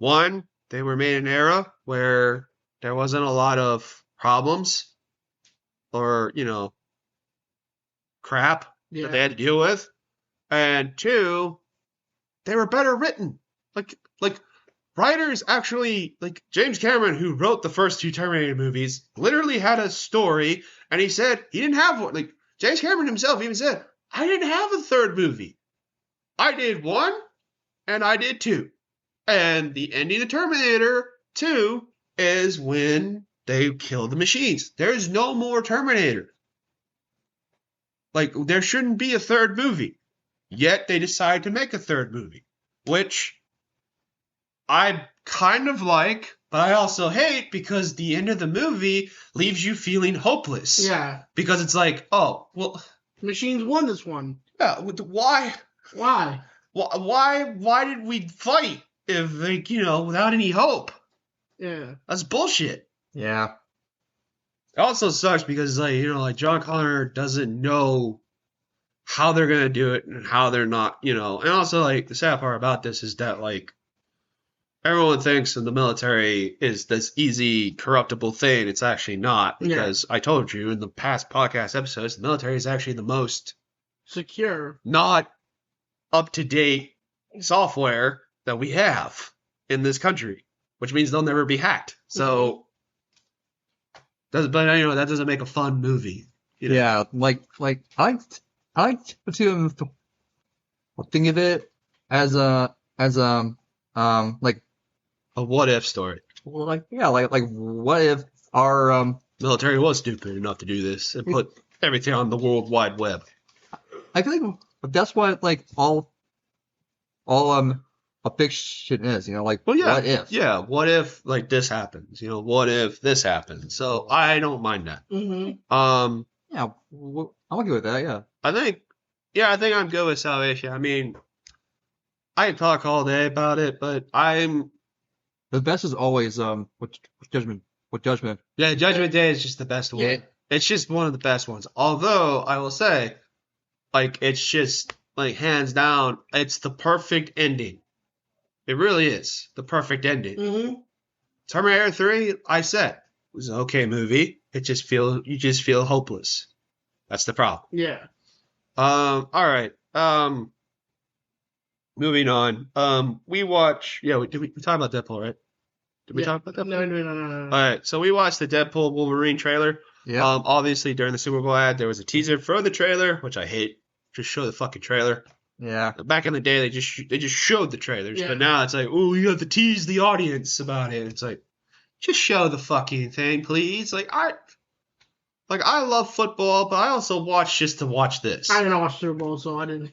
1, they were made in an era where there wasn't a lot of problems or, crap that they had to deal with. And 2, they were better written. Like writers actually, like James Cameron, who wrote the first 2 Terminator movies, literally had a story, and he said he didn't have one. Like, James Cameron himself even said, I didn't have a third movie. I did 1, and I did 2. And the ending of Terminator 2 is when they kill the machines. There's no more Terminator. Like, there shouldn't be a third movie. Yet they decide to make a third movie. Which I kind of like, but I also hate, because the end of the movie leaves you feeling hopeless. Yeah. Because it's like, oh, well... machines won this one. Yeah, why... Why? Why did we fight if, like, without any hope? Yeah. That's bullshit. Yeah. It also sucks because, like John Connor doesn't know how they're going to do it and how they're not, And also, like, the sad part about this is that, like, everyone thinks in the military is this easy, corruptible thing. It's actually not, because I told you in the past podcast episodes, the military is actually the most secure. not up-to-date software that we have in this country, which means they'll never be hacked. So, but that doesn't make a fun movie. You know? Yeah, like I like to think of it as like A what-if story. what if our Military was stupid enough to do this and put everything on the World Wide Web. I think that's what like all a fiction is, you know, like Well, yeah, what if? yeah. What if like this happens? You know, what if this happens? So I don't mind that. Yeah, I'm okay with that. Yeah. I think I'm good with Salvation. I mean, I can talk all day about it, but The best is always with judgment. yeah, Judgment Day is just the best one. Yeah. It's just one of the best ones. Although I will say, like, it's just like hands down, it's the perfect ending. It really is the perfect ending. Terminator 3, I said, was an okay movie. You just feel hopeless. That's the problem. Yeah. All right. Moving on. We talked about Deadpool, right? Did we talk about Deadpool? No. All right. So we watched the Deadpool Wolverine trailer. Yeah. Obviously during the Super Bowl ad, there was a teaser for the trailer, which I hate. Just show the fucking trailer. Yeah. Back in the day, they just showed the trailers, Yeah. but now it's like, oh, you have to tease the audience about it. It's like, just show the fucking thing, please. I love football, but I also watch just to watch this. I didn't watch Super Bowl, so I didn't.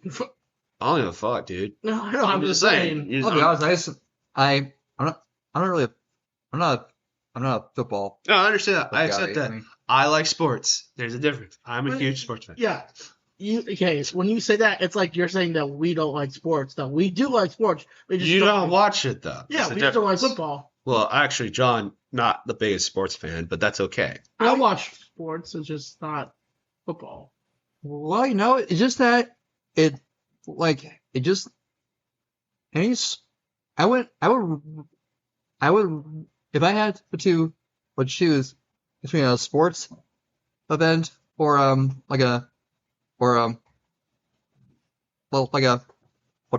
I don't give a fuck, dude. No, I'm just saying. I'll be honest. I'm not a football. No, I understand that. I guy. accept that. I mean- I like sports. There's a difference. I'm a huge sports fan. Yeah. When you say that, it's like you're saying that we don't like sports. That we do like sports. We just You don't like, watch it, though. Yeah, That's we the just don't like difference. football. Well, actually, John, not the biggest sports fan, but that's okay. I watch sports. It's just not football. Well, you know, it's just that it just. I would if I had to choose between a sports event or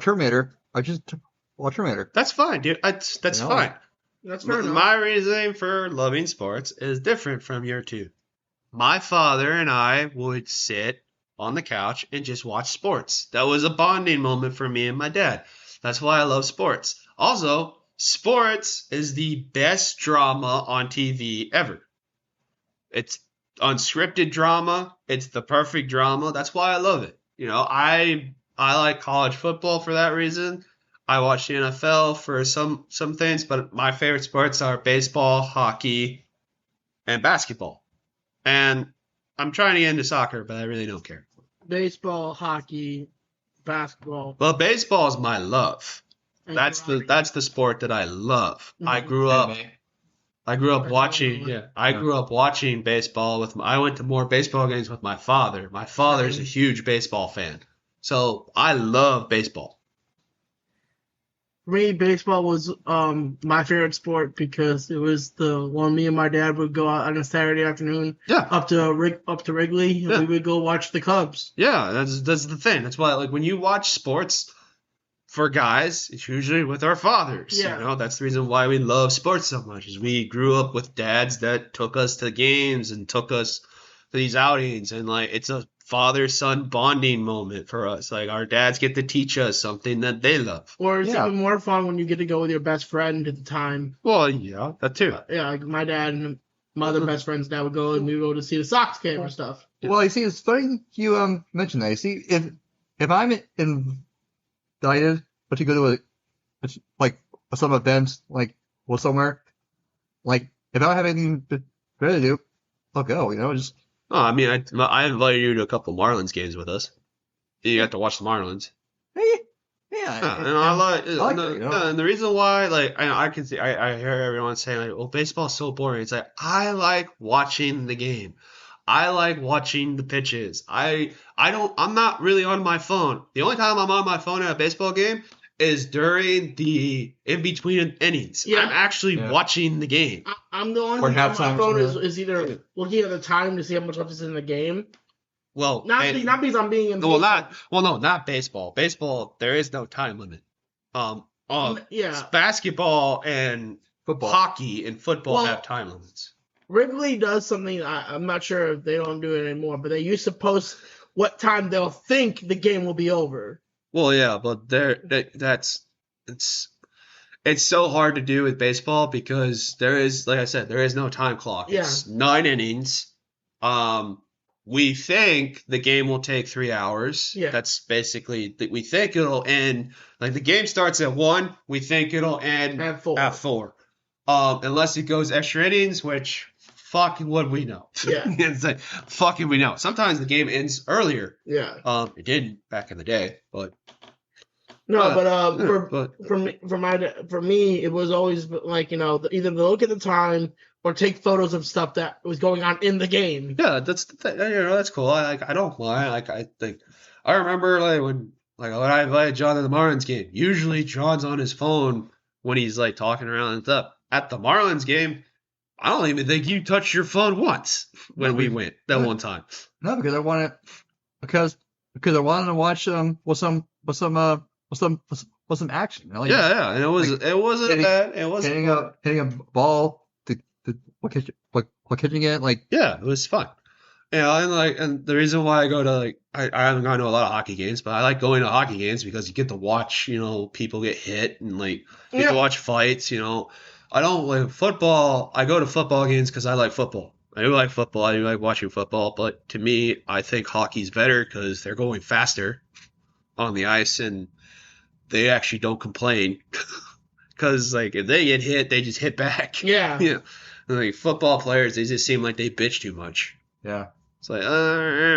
Terminator. I just Terminator. That's fine, dude. That's You know, fine. That's fair enough. My reasoning for loving sports is different from your two. My father and I would sit on the couch and just watch sports. That was a bonding moment for me and my dad. That's why I love sports. Also, sports is the best drama on TV ever. It's unscripted drama. It's the perfect drama. That's why I love it. You know, I like college football for that reason. I watch the NFL for some things, but my favorite sports are baseball, hockey, and basketball. And I'm trying to get into soccer, but I really don't care. Baseball, hockey, basketball. Well, baseball is my love. and That's karate. the sport that I love. I Mhm. grew up That's watching. all I Yeah, I grew up watching baseball I went to more baseball games with my father. My father's a huge baseball fan, so I love baseball. For me, baseball was my favorite sport because it was the one me and my dad would go out on a Saturday afternoon Yeah, up to Wrigley, and Yeah. we would go watch the Cubs. yeah. That's the thing. That's why, like, when you watch sports for guys, it's usually with our fathers. Yeah. You know, that's the reason why we love sports so much. Is we grew up with dads that took us to games and took us to these outings, and like it's a father-son bonding moment for us. Like our dads get to teach us something that they love. Or it's Yeah. even more fun when you get to go with your best friend at the time. Well, yeah, that too. Yeah, like my dad and my other best friend's dad would go, and we would go to see the Sox game or stuff. Well, you see, it's funny you mentioned that. You see, if I'm invited to go to some event somewhere, like if I don't have anything better to do, I'll go. You know, just Oh, I mean, I invited you to a couple Marlins games with us. You got to watch the Marlins. yeah. Yeah, and I like, like it, you know? and the reason why, like, I can see, I hear everyone saying, like, well, baseball's so boring. It's like, I like watching the game. I like watching the pitches. I'm not really on my phone. The only time I'm on my phone at a baseball game is during the in-between innings. Yeah. I'm actually Yeah. watching the game. I'm the only Or thing on my halftime phone or something. is either looking at the time to see how much left is in the game, Well, Not because I'm being well, impatient. not baseball. Baseball, there is no time limit. Yeah. Basketball and Football. hockey and football Well, have time limits. Wrigley does something. I'm not sure if they don't do it anymore, but they used to post what time they'll think the game will be over. Well, yeah, but it's so hard to do with baseball because there is, like I said, there is no time clock. Yeah. It's 9 innings. We think the game will take 3 hours. Yeah. That's basically we think it'll end like the game starts at 1. We think it'll end At 4. At 4. Unless it goes extra innings, which fucking would we know? Yeah. It's like fucking we know. Sometimes the game ends earlier. Yeah. It didn't back in the day, but. No, But for me, it was always like either look at the time or take photos of stuff that was going on in the game. yeah, that's cool. I don't mind. I think I remember when I invited John to the Marlins game. Usually John's on his phone when he's like talking around and stuff. At the Marlins game, I don't even think you touched your phone once when we went that one time. No, because I wanted because I wanted to watch with some action. You know, like Yeah, and it wasn't hitting- bad. It wasn't hitting a ball to catching it like yeah, it was fun. And the reason why I go to I haven't gone to a lot of hockey games, but I like going to hockey games because you get to watch, people get hit and you get to watch fights, I don't like football. I go to football games because I like football. I do like football. I do like watching football, but to me, I think hockey's better because they're going faster on the ice and they actually don't complain. Because if they get hit, they just hit back. Yeah. Yeah. Like football players, they just seem like they bitch too much. yeah. It's like, I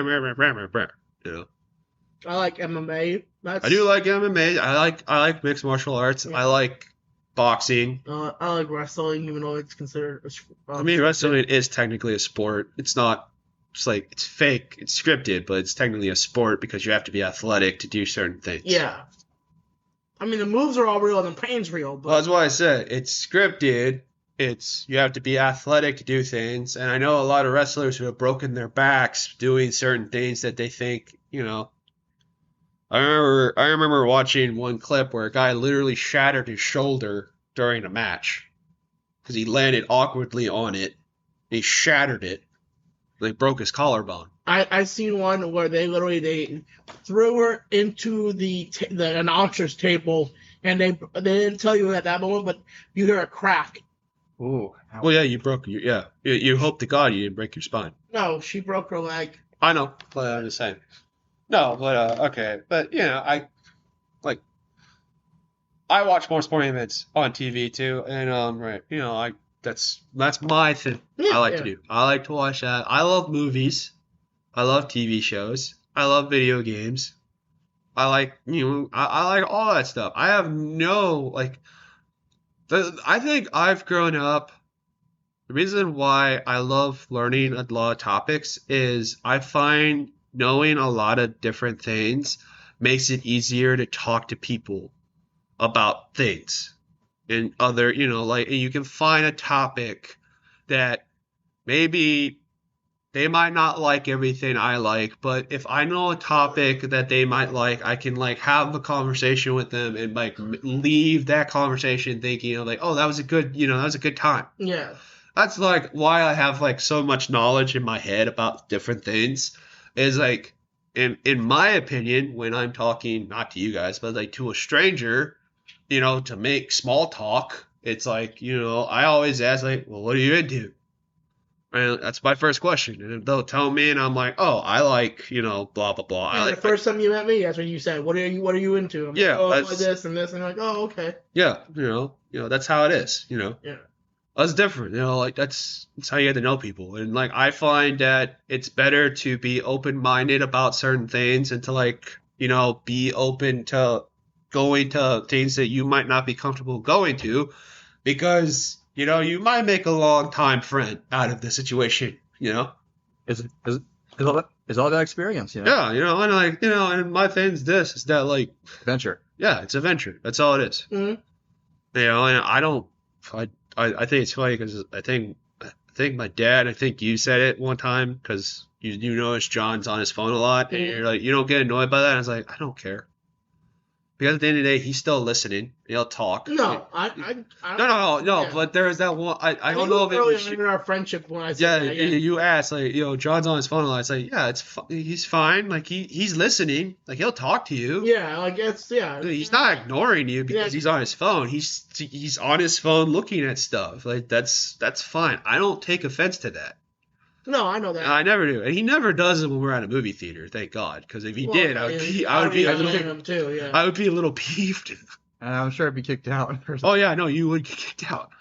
like MMA. I do like MMA. I like mixed martial arts. Yeah. I like boxing. I like wrestling, even though it's considered. I mean, wrestling is technically a sport. It's not. It's fake. It's scripted, but it's technically a sport because you have to be athletic to do certain things. Yeah. I mean, the moves are all real and the pain's real. But Well, that's why I said it's scripted. You have to be athletic to do things, and I know a lot of wrestlers who have broken their backs doing certain things that they think, I remember watching one clip where a guy literally shattered his shoulder during a match because he landed awkwardly on it. He shattered it. They broke his collarbone. I seen one where they threw her into the announcer's table, and they didn't tell you at that moment, but you hear a crack. Ooh. Well, yeah, you broke your You hope to God you didn't break your spine. No, she broke her leg. I know, but I'm just saying. No, but okay, but I watch more sporting events on TV too, and right, that's my thing. Yeah, I like to do. I like to watch that. I love movies. I love TV shows. I love video games. I like I like all that stuff. I have no I think I've grown up. The reason why I love learning a lot of topics is I find knowing a lot of different things makes it easier to talk to people about things and other, you can find a topic that maybe they might not like everything I like, but if I know a topic that they might like, I can have a conversation with them and leave that conversation thinking oh, that was a good time. Yeah. That's why I have so much knowledge in my head about different things is in my opinion, when I'm talking not to you guys, but to a stranger, to make small talk, it's I always ask well, what are you into? And that's my first question. And they'll tell me and I'm oh, I like, blah blah blah. Yeah, the first time you met me, that's what you said. What are you into? I'm yeah, like, like this and this, and you're like, oh, okay. Yeah, that's how it is, Yeah. That's different, that's how you get to know people. And I find that it's better to be open-minded about certain things and to be open to going to things that you might not be comfortable going to because, you might make a long-time friend out of the situation, It's all that experience, Yeah, and my thing is this, is that adventure. yeah, it's adventure. That's all it is. Mm-hmm. And I think it's funny because I think my dad, I think you said it one time because, you notice John's on his phone a lot, and you're like, you don't get annoyed by that. And I was like, I don't care. Because at the end of the day, he's still listening. He'll talk. No, No. Yeah. But there's that one. I don't know if it early was. in our friendship when I said Yeah, that, you asked like, John's on his phone a lot. It's like, yeah, he's fine. Like he's listening. Like he'll talk to you. Yeah, like it's He's not ignoring you because he's on his phone. He's on his phone looking at stuff. Like that's fine. I don't take offense to that. No, I know that. I never do, and he never does it when we're at a movie theater. Thank God, because if he did, I would be a little peeved. And I'm sure I'd be kicked out. Oh yeah, no, you would get kicked out.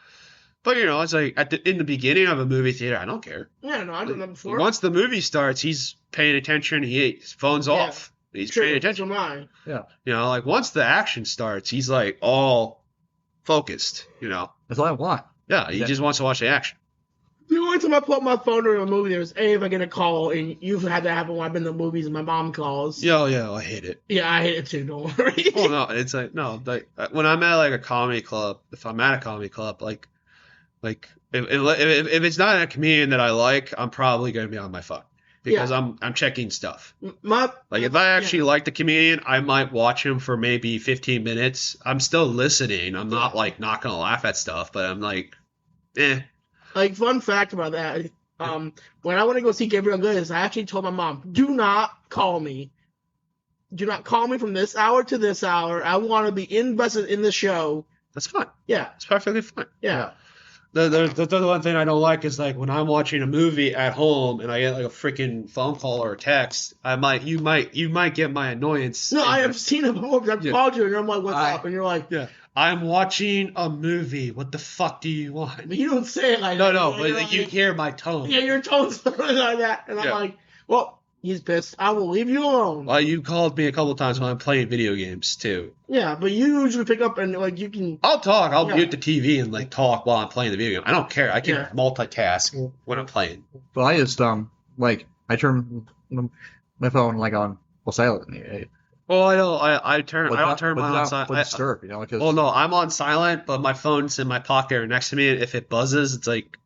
But it's like in the beginning of a movie theater, I don't care. Yeah, no, I've done that before. Once the movie starts, he's paying attention. His phone's off. He's paying attention. Yeah. Like once the action starts, he's like all focused. That's all I want. Yeah, he just wants to watch the action. The only time I pull up my phone during a movie there's if I get a call, and you've had that happen when I've been to the movies and my mom calls. Yeah, I hate it. Yeah, I hate it too. Don't worry. Well, no, it's like no, like when I'm at like a comedy club, if I'm at a comedy club, like if it's not a comedian that I like, I'm probably gonna be on my phone because I'm checking stuff. If I actually like the comedian, I might watch him for maybe 15 minutes. I'm still listening. I'm not like not gonna laugh at stuff, but I'm like, eh. Like, fun fact about that, when I went to go see Gabriel Goodness, I actually told my mom, do not call me. Do not call me from this hour to this hour. I want to be invested in the show. That's fine. Yeah. It's perfectly fine. Yeah. The one thing I don't like is like when I'm watching a movie at home and I get like a freaking phone call or a text, you might get my annoyance. No, I have seen it before. I've called you and I'm like, what's up? And you're like, yeah. I'm watching a movie. What the fuck do you want? But you don't say it like that. No, but like, you hear my tone. Yeah, your tone's something like that. And I'm like, well, he's pissed. I will leave you alone. Well, you called me a couple times when I'm playing video games, too. Yeah, but you usually pick up and, like, you can... I'll talk. I'll mute the TV and, like, talk while I'm playing the video game. I don't care. I can multitask when I'm playing. Well, I just, I turn my phone, like, on silent. Well, I don't turn mine on silent. Disturb, well, no, I'm on silent, but my phone's in my pocket or next to me, and if it buzzes, it's like,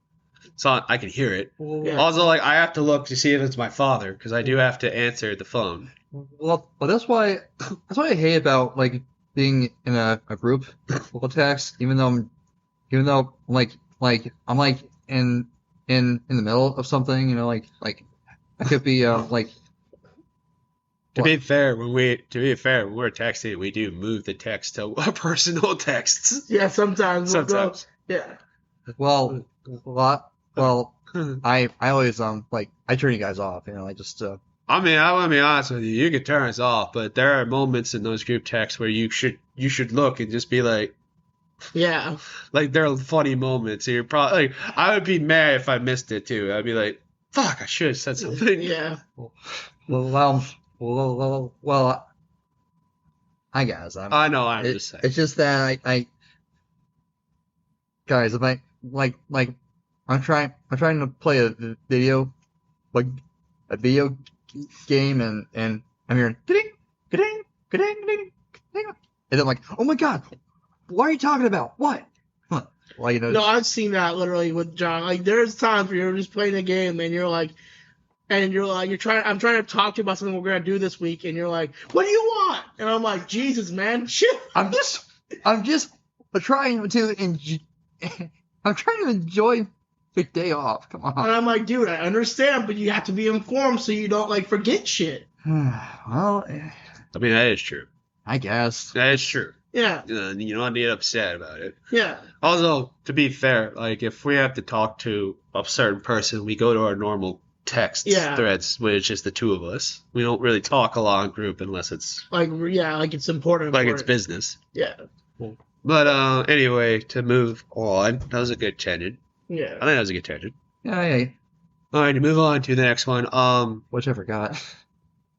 I can hear it. Yeah. Also, like, I have to look to see if it's my father, because I do have to answer the phone. Well, that's why I hate about, like, being in a group full text, even though I'm like in the middle of something, like I could be, like... To be fair, when we're texting, we do move the text to personal texts. Yeah, sometimes. Yeah. Well, I always I turn you guys off. I just. I mean, I want to be honest with you. You can turn us off, but there are moments in those group texts where you should look and just be like, yeah, like there are funny moments. So you're probably like, I would be mad if I missed it too. I'd be like, fuck, I should have said something. Yeah. Well, I guess I know. I'm just saying. It's just that I guys, if I'm trying to play a video game and I'm hearing ding, ding, ding, ding, ding, and I'm like, oh my god, what are you talking about? What? Well, No, I've seen that literally with John. Like, there's times where you're just playing a game and you're like, I'm trying to talk to you about something we're gonna do this week, and you're like, what do you want? And I'm like, Jesus, man, shit. I'm just trying to enjoy the day off. Come on. And I'm like, dude, I understand, but you have to be informed so you don't like forget shit. Well, I mean, that is true. I guess that is true. Yeah. You don't get upset about it. Yeah. Also, to be fair, like if we have to talk to a certain person, we go to our normal text threads, which is the two of us. We don't really talk a lot in group unless it's like it's important. Like it's business. Yeah. But anyway, to move on, that was a good tangent. Yeah. I think that was a good tangent. Yeah. All right, to move on to the next one. Which I forgot.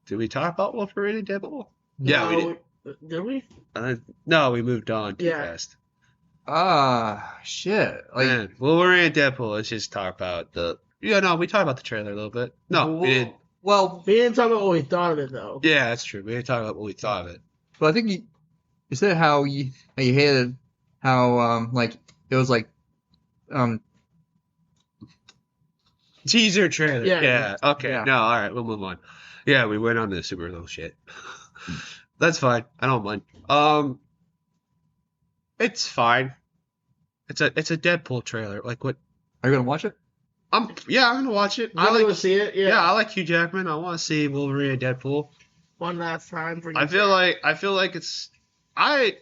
Did we talk about Wolverine and Deadpool? Yeah, we did. Did we? No, we moved on too fast. Shit. Man, Wolverine and Deadpool. Let's just talk about we talked about the trailer a little bit. No, we didn't. Well, we didn't talk about what we thought of it, though. Yeah, that's true. We didn't talk about what we thought of it. But I think you said how you hated how it was Teaser trailer. Yeah. Yeah. Okay. Yeah. No. All right. We'll move on. Yeah, we went on the superhero shit. That's fine. I don't mind. It's fine. It's a Deadpool trailer. Like what? Are you gonna watch it? I'm gonna watch it. I like to see it. Yeah, I like Hugh Jackman. I want to see Wolverine and Deadpool. One last time for. I feel like it's if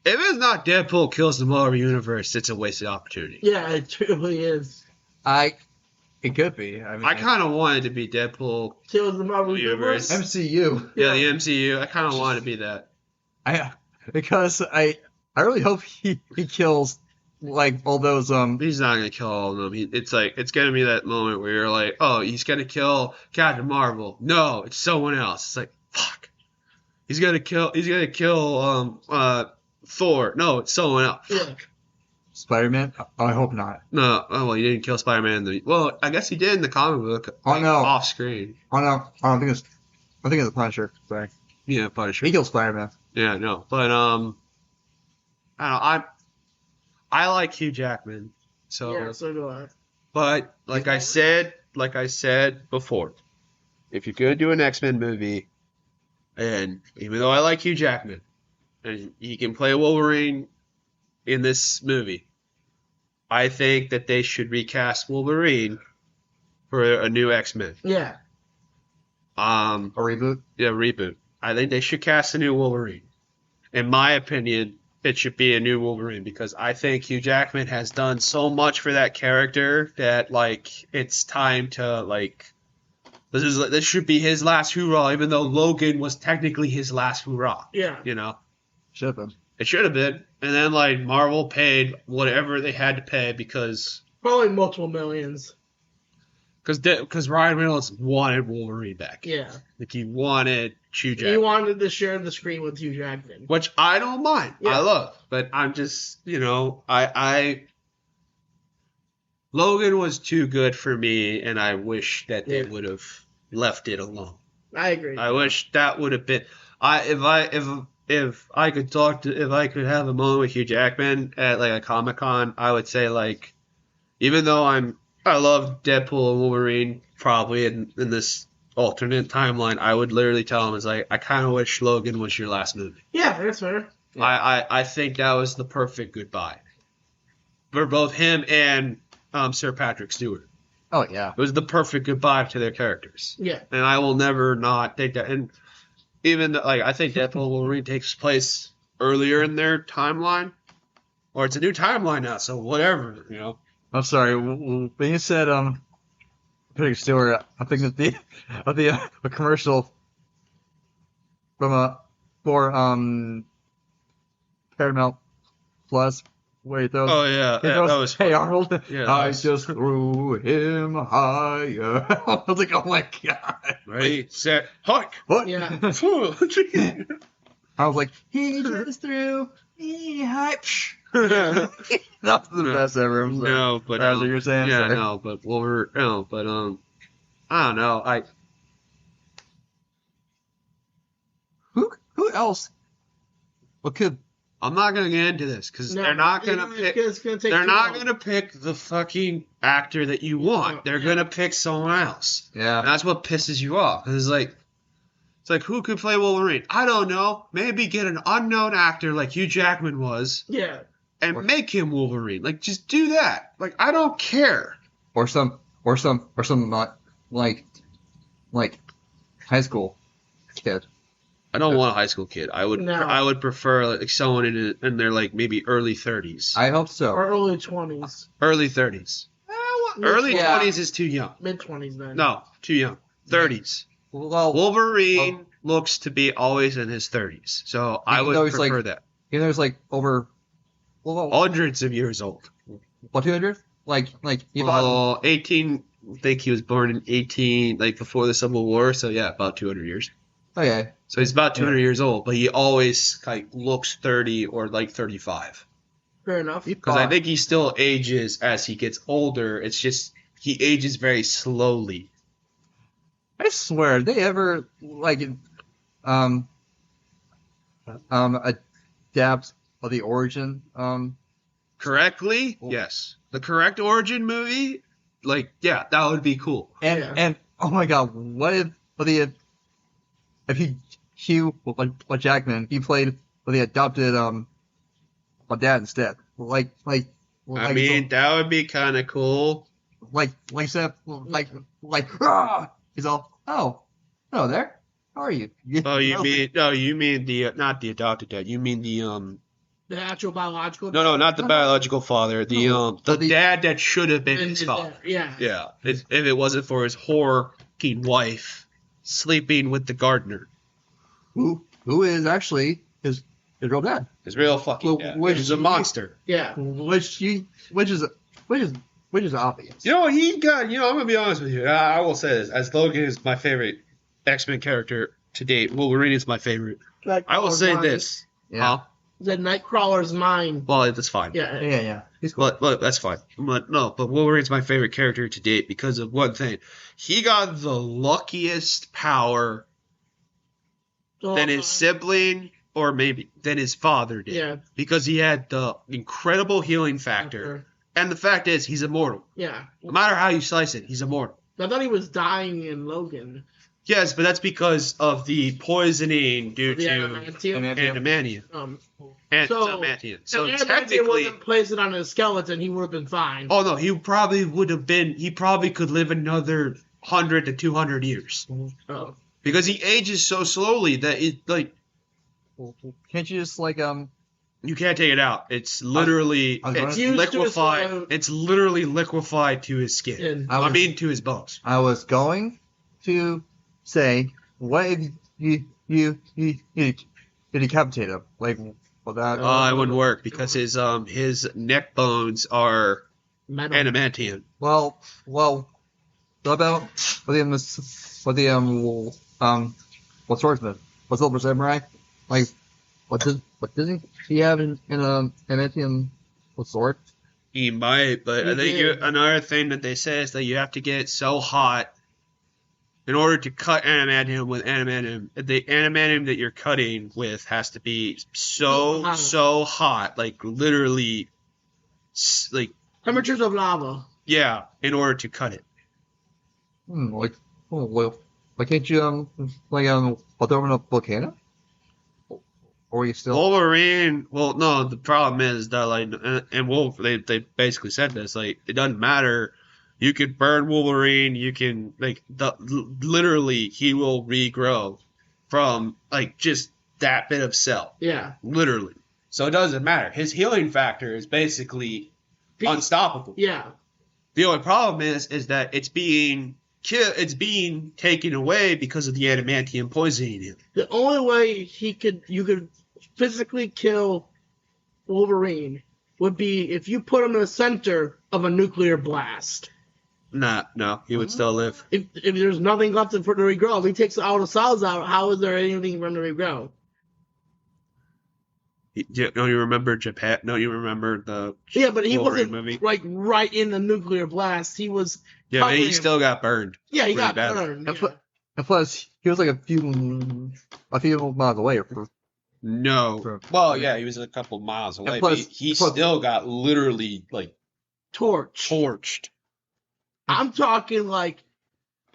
it's not Deadpool kills the Marvel universe, it's a wasted opportunity. Yeah, it truly is. It could be. I mean, I kind of wanted to be Deadpool. Kills the Marvel Universe. universe. MCU. Yeah, the MCU. I kind of wanted to be that. Because I really hope he kills like all those He's not gonna kill all of them. It's gonna be that moment where you're like, oh, he's gonna kill Captain Marvel. No, it's someone else. It's like, fuck. He's gonna kill Thor. No, it's someone else. Yeah. Spider-Man. I hope not. No, oh well, he didn't kill Spider-Man. Well, I guess he did in the comic book. Oh no, off screen. Oh no, I don't think it's. I think it's the Punisher. Sorry, Yeah, Punisher. he kills Spider-Man. Yeah, no, but I don't know. I like Hugh Jackman. So, Yeah, so do I. but like I said before, if you're gonna do an X-Men movie, and even though I like Hugh Jackman, and he can play Wolverine in this movie, I think that they should recast Wolverine for a new X-Men. Yeah. A reboot. Yeah, reboot. I think they should cast a new Wolverine. In my opinion, it should be a new Wolverine because I think Hugh Jackman has done so much for that character that like it's time to like this should be his last hurrah, even though Logan was technically his last hurrah. Yeah. You know, Should have been. it should have been, and then like Marvel paid whatever they had to pay because Probably multiple millions. Ryan Reynolds wanted Wolverine back. Yeah. Like he wanted Hugh Jackman. He wanted to share the screen with Hugh Jackman. Which I don't mind. Yeah. I love. But I'm just, I Logan was too good for me, and I wish that they would have left it alone. I agree. I wish that would have been. If I could have a moment with Hugh Jackman at like a Comic-Con, I would say like, even though I love Deadpool and Wolverine probably in this alternate timeline, I would literally tell him, it's like, I kind of wish Logan was your last movie. Yeah, that's fair. Yeah. I think that was the perfect goodbye for both him and Sir Patrick Stewart. Oh yeah. It was the perfect goodbye to their characters. Yeah. And I will never not take that. And even I think Deadpool and Wolverine takes place earlier in their timeline, or it's a new timeline now, so whatever, I'm sorry. When you said Patrick Stewart, I'm thinking of the a commercial from for Paramount Plus. Wait, those. Oh yeah, That was Hey Arnold. Yeah, I just threw him higher. I was like, oh my god. ready, set, hike. What? Yeah. I was like, he just threw me high. That's the best ever. I'm sorry. No, but That's what you're saying. yeah, Sorry. no, but I don't know. Who else? What could? I'm not gonna get into this because No, they're not gonna pick. it's gonna take They're too not long. gonna pick the fucking actor that you want. They're gonna pick someone else. And Yeah. that's what pisses you off. 'Cause it's like who could play Wolverine? I don't know. Maybe get an unknown actor like Hugh Jackman was Yeah. and make him Wolverine. Like just do that. Like I don't care. Or some not like high school kid. I don't want a high school kid. I would prefer like someone in their like maybe early 30s. I hope so. Or early 20s. Early 30s. Early Yeah. 20s is too young. Mid 20s then. No, too young. 30s. Well, Wolverine looks to be always in his 30s. So I Even though would he's, prefer like, that. there's like over Hundreds of years old. what 200? Like you Well, 18, I think he was born in 18, like before the Civil War. So yeah, about 200 years. okay. So he's about 200 years old, but he always like looks 30 or like 35. Fair enough. Because I think he still ages as he gets older. It's just he ages very slowly. I swear, they ever adapt of the origin Correctly? Well- Yes. The correct origin movie that would be cool. And oh my god, what if Hugh like Jackman, he played with the adopted my dad instead. I mean, that would be kind of cool. He's "Ah!" He's all, oh, hello there, how are you? Oh, you mean the not the adopted dad. You mean the actual biological. No, not the biological father. The dad that should have been his father. Yeah. Yeah. If it wasn't for his whore-king wife sleeping with the gardener. Who is actually his real dad? His real fucking dad. Which is a monster. Yeah. Which is obvious. You know what he got? I'm gonna be honest with you. I will say this: as Logan is my favorite X-Men character to date, Wolverine is my favorite. I will say this. Yeah. Huh? The Nightcrawler's mine. Well, that's fine. Yeah. He's cool. But that's fine. But Wolverine's my favorite character to date because of one thing. He got the luckiest power than his sibling or maybe than his father did. Yeah. Because he had the incredible healing factor. And the fact is, he's immortal. Yeah. No matter how you slice it, he's immortal. I thought he was dying in Logan. Yes, but that's because of the poisoning due to adamantium. Adamantium. So technically, wasn't placed on his skeleton, he would have been fine. Oh no, he probably would have been. He probably could live another 100 to 200 years. Oh. Because he ages so slowly that Can't you just you can't take it out. It's literally it's liquefied. It's literally liquefied to his skin. To his bones. I was going to say, what if you decapitate him? It wouldn't work because his neck bones are adamantium. Well, what about what swordsman? What silver samurai? What does he have in adamantium sword? He might, but I think another thing that they say is that you have to get it so hot in order to cut adamantium with adamantium. The adamantium that you're cutting with has to be so hot, literally, temperatures of lava. Yeah, in order to cut it. Why can't you throw in a volcano? Or are you still Wolverine? Well, no. The problem is that they basically said this. It doesn't matter. You could burn Wolverine. You can literally he will regrow from just that bit of cell. Yeah. Literally. So it doesn't matter. His healing factor is basically unstoppable. Yeah. The only problem is that it's being taken away because of the adamantium poisoning him. The only way you could physically kill Wolverine would be if you put him in the center of a nuclear blast. No, he would still live. If there's nothing left for him to regrow, if he takes all the cells out, how is there anything for him to regrow? Don't you remember Japan? Don't you remember the but he Wolverine wasn't movie? right in the nuclear blast. He was. Yeah, but he still got burned. Yeah, he got bad. burned. And plus, he was a few miles away. No. Well, yeah, he was a couple miles away, but he still got literally torched. I'm talking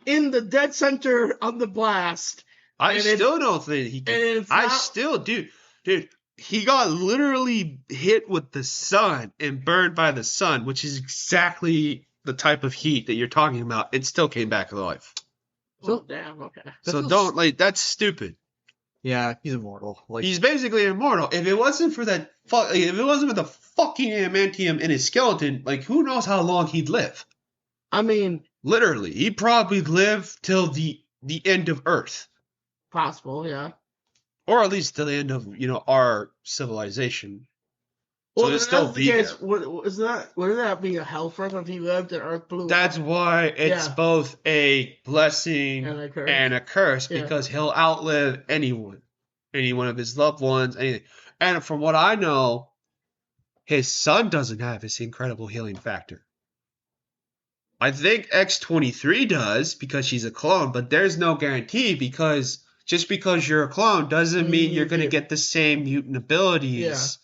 in the dead center of the blast. I still don't think he can. Dude. He got literally hit with the sun and burned by the sun, which is exactly the type of heat that you're talking about. It still came back to life. Oh, damn. Okay. So that's stupid. Yeah, he's immortal. He's basically immortal. If it wasn't for the fucking adamantium in his skeleton, who knows how long he'd live? I mean, literally, he'd probably live till the end of Earth. Possible, yeah. Or at least to the end of, our civilization. So it's still be there. Wouldn't that be a hell for him if he lived and Earth blew up? That's why it's both a blessing and a curse because he'll outlive any one of his loved ones, anything. And from what I know, his son doesn't have his incredible healing factor. I think X-23 does because she's a clone, but there's no guarantee because just because you're a clone doesn't mean you're going to get the same mutant abilities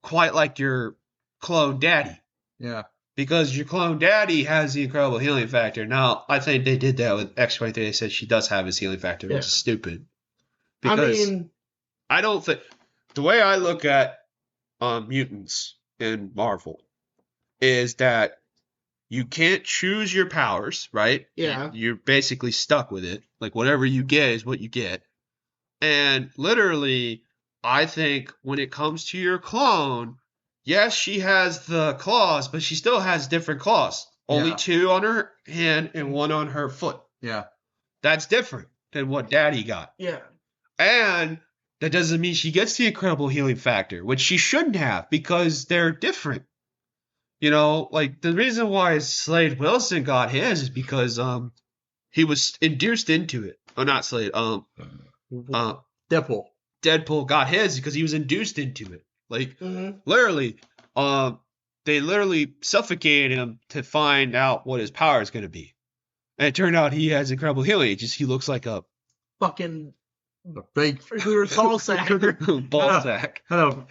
quite like your clone daddy. Yeah. because your clone daddy has the incredible healing factor. Now, I think they did that with X-23. They said she does have his healing factor, Yeah. which is stupid. I Because mean, I don't think the way I look at mutants in Marvel is that you can't choose your powers, right? Yeah. You're basically stuck with it. Like whatever you get is what you get. And literally, I think when it comes to your clone, yes, she has the claws, but she still has different claws. Only Yeah. 2 on her hand and 1 on her foot. Yeah. That's different than what Daddy got. yeah. And that doesn't mean she gets the incredible healing factor, which she shouldn't have because they're different. You know, like the reason why Slade Wilson got his is because he was induced into it. Oh, not Slade. Deadpool. Deadpool got his because he was induced into it. Like Mm-hmm. literally, they literally suffocated him to find out what his power is going to be, and it turned out he has incredible healing. He looks like a Fucking Big. Hooter Tall Sack. ball sack. Hello.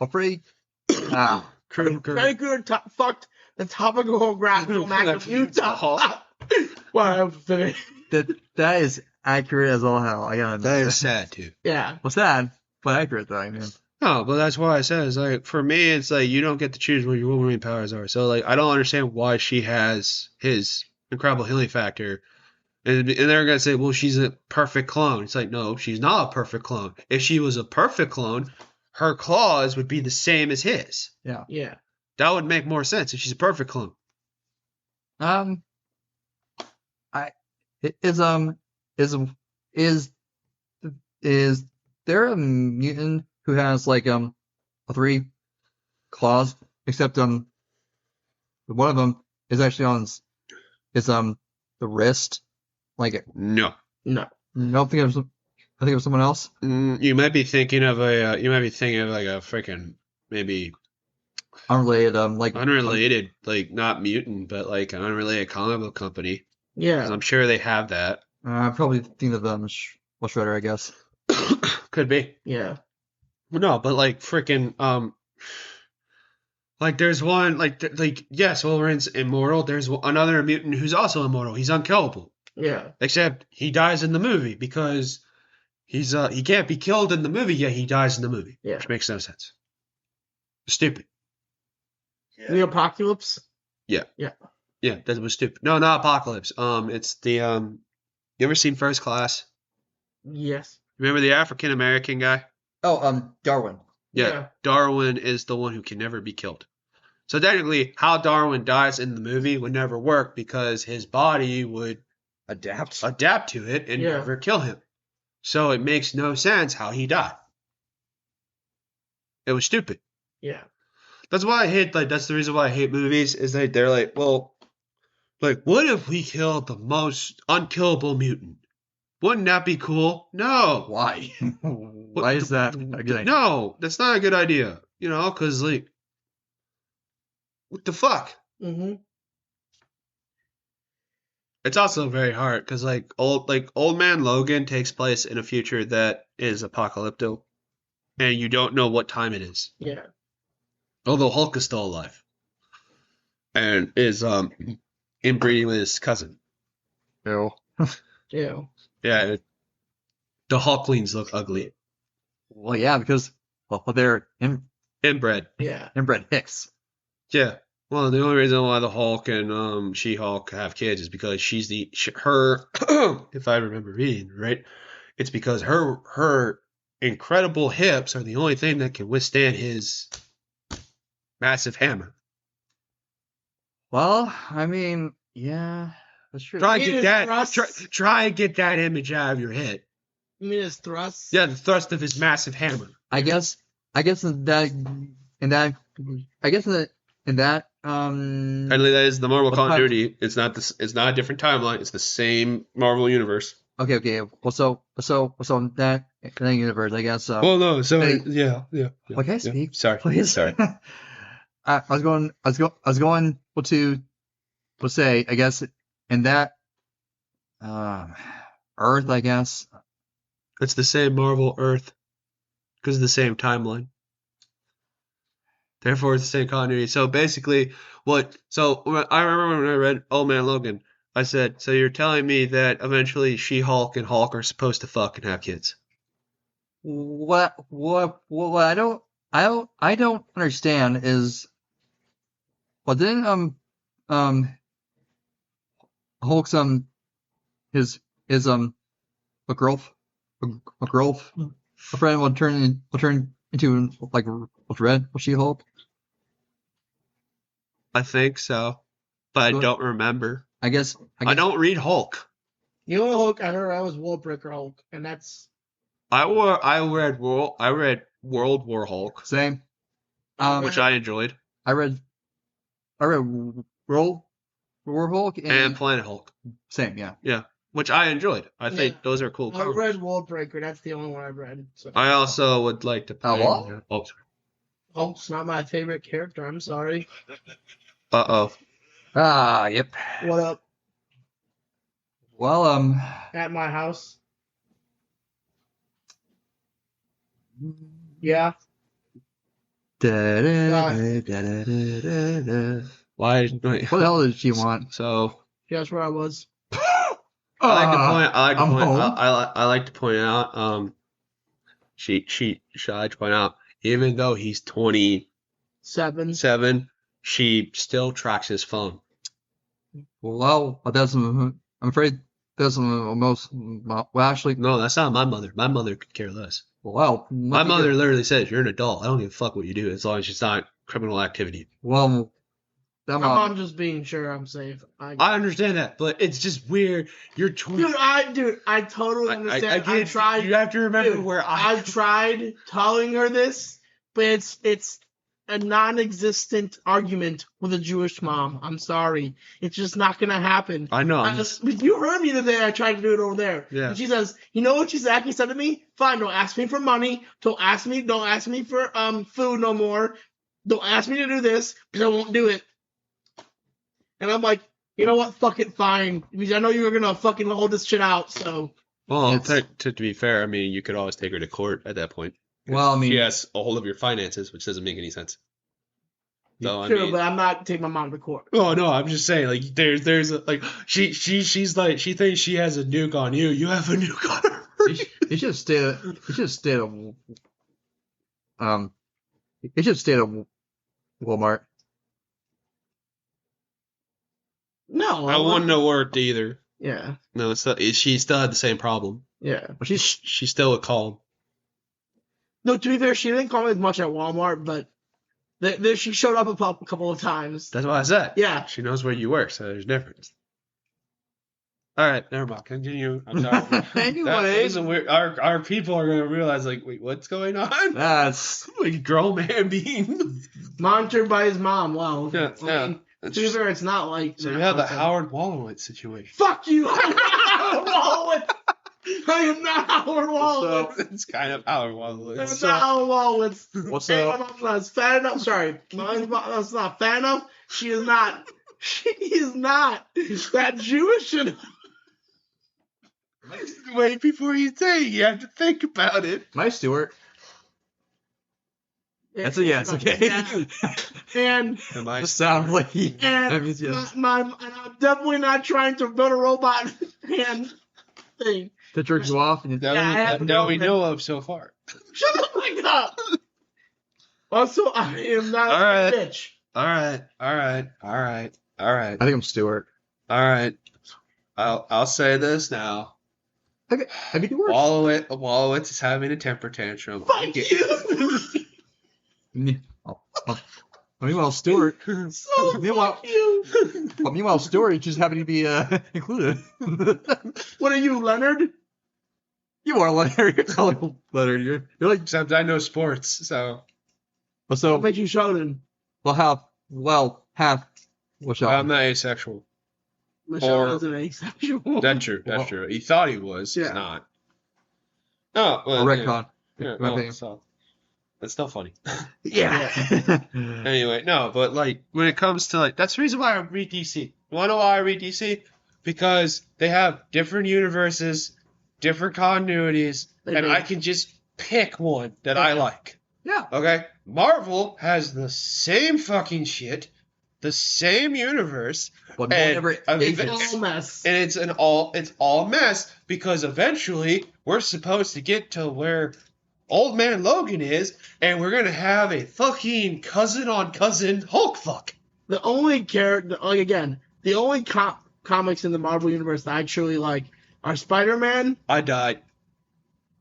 A freak. Ah. Very good. Fucked the topographical map of Utah. Wow. That is accurate as all hell. I gotta. That is sad too. Yeah. Well, sad, but accurate though. I mean. No, but that's why I said it's like for me, it's like you don't get to choose what your Wolverine powers are. So like I don't understand why she has his incredible healing factor, and they're gonna say, well, she's a perfect clone. It's like no, she's not a perfect clone. If she was a perfect clone, her claws would be the same as his. Yeah. Yeah. That would make more sense if she's a perfect clone. Is there a mutant who has like 3 claws? Except one of them is actually on the wrist. Like No. No. no, I think of someone else. You might be thinking of like a freaking maybe Unrelated. Like unrelated, like not mutant, but like an unrelated comic book company. 'Cause Yeah. I'm sure they have that. I probably think of Shredder, I guess. Could be. Yeah. No, but like freaking like there's one like yes, Wolverine's immortal. There's another mutant who's also immortal. He's unkillable. Yeah. Except he dies in the movie because he can't be killed in the movie, yet he dies in the movie. Yeah. Which makes no sense. Stupid. The Apocalypse. Yeah, that was stupid. No, not Apocalypse. It's the you ever seen First Class? Yes. Remember the African American guy? Oh, Darwin. Yeah. Darwin is the one who can never be killed. So technically, how Darwin dies in the movie would never work because his body would Adapt. adapt to it and Yeah. never kill him. So it makes no sense how he died. It was stupid. Yeah. That's why I hate that's the reason why I hate movies is they're like, well, like what if we killed the most unkillable mutant? Wouldn't that be cool? No. Why? Why is that a good idea? No, that's not a good idea. You know, because like, what the fuck? Mm-hmm. It's also very hard because old man Logan takes place in a future that is apocalyptic, and you don't know what time it is. Yeah. Although Hulk is still alive, and is inbreeding with his cousin. Ew. Yeah. Yeah, the Hulklings look ugly. Well, yeah, because they're Inbred. Yeah. inbred Hicks. Yeah. Well, the only reason why the Hulk and She-Hulk have kids is because her, if I remember reading right, it's because her incredible hips are the only thing that can withstand his massive hammer. Well, I mean, yeah, that's true. Try and It get is that. thrust. Try and get that image out of your head. You mean his thrusts? Yeah, the thrust of his massive hammer. I guess in that, And that is the Marvel What continuity. It's not this. It's not a different timeline. It's the same Marvel universe. okay. Well, so in that universe, I guess. Well, no. So Hey. yeah. Okay, yeah. speak, Sorry. please. Sorry. I was going to say, I guess, in that Earth, I guess. It's the same Marvel Earth because of the same timeline. Therefore, it's the same continuity. So basically, I remember when I read Old Man Logan, I said, so you're telling me that eventually She-Hulk and Hulk are supposed to fuck and have kids? What I don't understand is, well, didn't Hulk's his a girl a friend will turn into like red She-Hulk. I think so, but I What? don't remember. I guess I don't read Hulk. The only Hulk I heard I was Wallbreaker Hulk, and that's I read World War Hulk, same. which I enjoyed, I read World War Hulk and Planet Hulk. same, yeah. Yeah, which I enjoyed. I think those are cool I comics. read Wallbreaker. That's the only one I've read. So. I also would like to play. what? Oh, sorry. Hulk's not my favorite character. I'm sorry. Uh-oh. Yep. What up? Well, At my house? Yeah. Why? Wait. What the hell did she want? So Guess where I was? I I'm like to point out. I like to point out. Even though he's 27, 7. she still tracks his phone. Well, I'm afraid that's most. Well, actually, No, that's not my mother. My mother could care less. well, My mother literally says, "You're an adult. I don't give a fuck what you do as long as it's not criminal activity." Well, that My mom. mom just being sure I'm safe. I understand that, but it's just weird. You're 20. I totally understand. I get- tried. You have to remember Dude, where I've tried telling her this, but it's a non-existent argument with a Jewish mom. I'm sorry, it's just not gonna happen. I know. But you heard me the day I tried to do it over there. Yeah. And she says, you know what she's actually said to me? Fine, don't ask me for money. Don't ask me for food no more. Don't ask me to do this because I won't do it. And I'm like, you know what? Fuck it, fine. Because I know you were gonna fucking hold this shit out. So Well, to be fair, I mean, you could always take her to court at that point. Well, I mean, She has a hold of your finances, which doesn't make any sense. So I sure, mean, but I'm not taking my mom to court. oh no, I'm just saying, like, there's like, she's like, she thinks she has a nuke on you. You have a nuke on her. you should stay. You should stay at You should stay at Walmart. No, I wouldn't have worked either. Yeah, No, she still had the same problem. yeah. But She's still a calm. No, to be fair, she didn't call me as much at Walmart, but she showed up a couple of times. That's what I said. Yeah. She knows where you work, so there's a difference. All right, never mind. Continue. I'm sorry. Anyways, Our people are gonna realize, like, wait, what's going on? that's Like, grown man being. Monitored by his mom. Wow. Yeah, yeah. To be fair, it's not like. So we have the Howard Wolowitz situation. Fuck you! I'm not Howard Wolowitz! I am not Howard Wolowitz! It's kind of Howard Wolowitz. I'm not Howard Wolowitz. what's Hey, up? my mom's not fat enough. Sorry. My mom's not fat enough. She is not. She is not that Jewish enough. Wait, before you say it, you have to think about it. My Stewart. That's a yes. Okay. And Am I? This sounds like and yes. and I'm definitely not trying to build a robot hand thing. To jerk you off. And Yeah, I have That we know of so far. Shut the fuck up. Also, I am not All right. a bitch. All right. I think I'm Stewart. All right. I'll say this now. I could do worse. Wolowitz is having a temper tantrum. Fuck you. Meanwhile, Stewart. So fuck you. Meanwhile, Stewart just happened to be included. What are you, Leonard? You are Leonard. You're calling Leonard. You're like Except I know sports, so What so. makes you Sheldon? Half. What's up? I'm not asexual. Michelle Or- isn't asexual. That's true. That's true. He thought he was. He's Yeah. not. No, A retcon. Yeah, My no, opinion. so that's still funny. Yeah. Anyway, no, but like when it comes to like that's the reason why I read DC. You wanna know why I read DC? Because they have different universes, different continuities, They and do. I can just pick one that I like. Yeah. Okay? Marvel has the same fucking shit, the same universe, But no one and ever It's ages. all mess. and it's all a mess because eventually we're supposed to get to where Old Man Logan is, and we're gonna have a fucking cousin on cousin Hulk fuck. The only character, like again, the only comics in the Marvel universe that I truly like are Spider-Man. I died.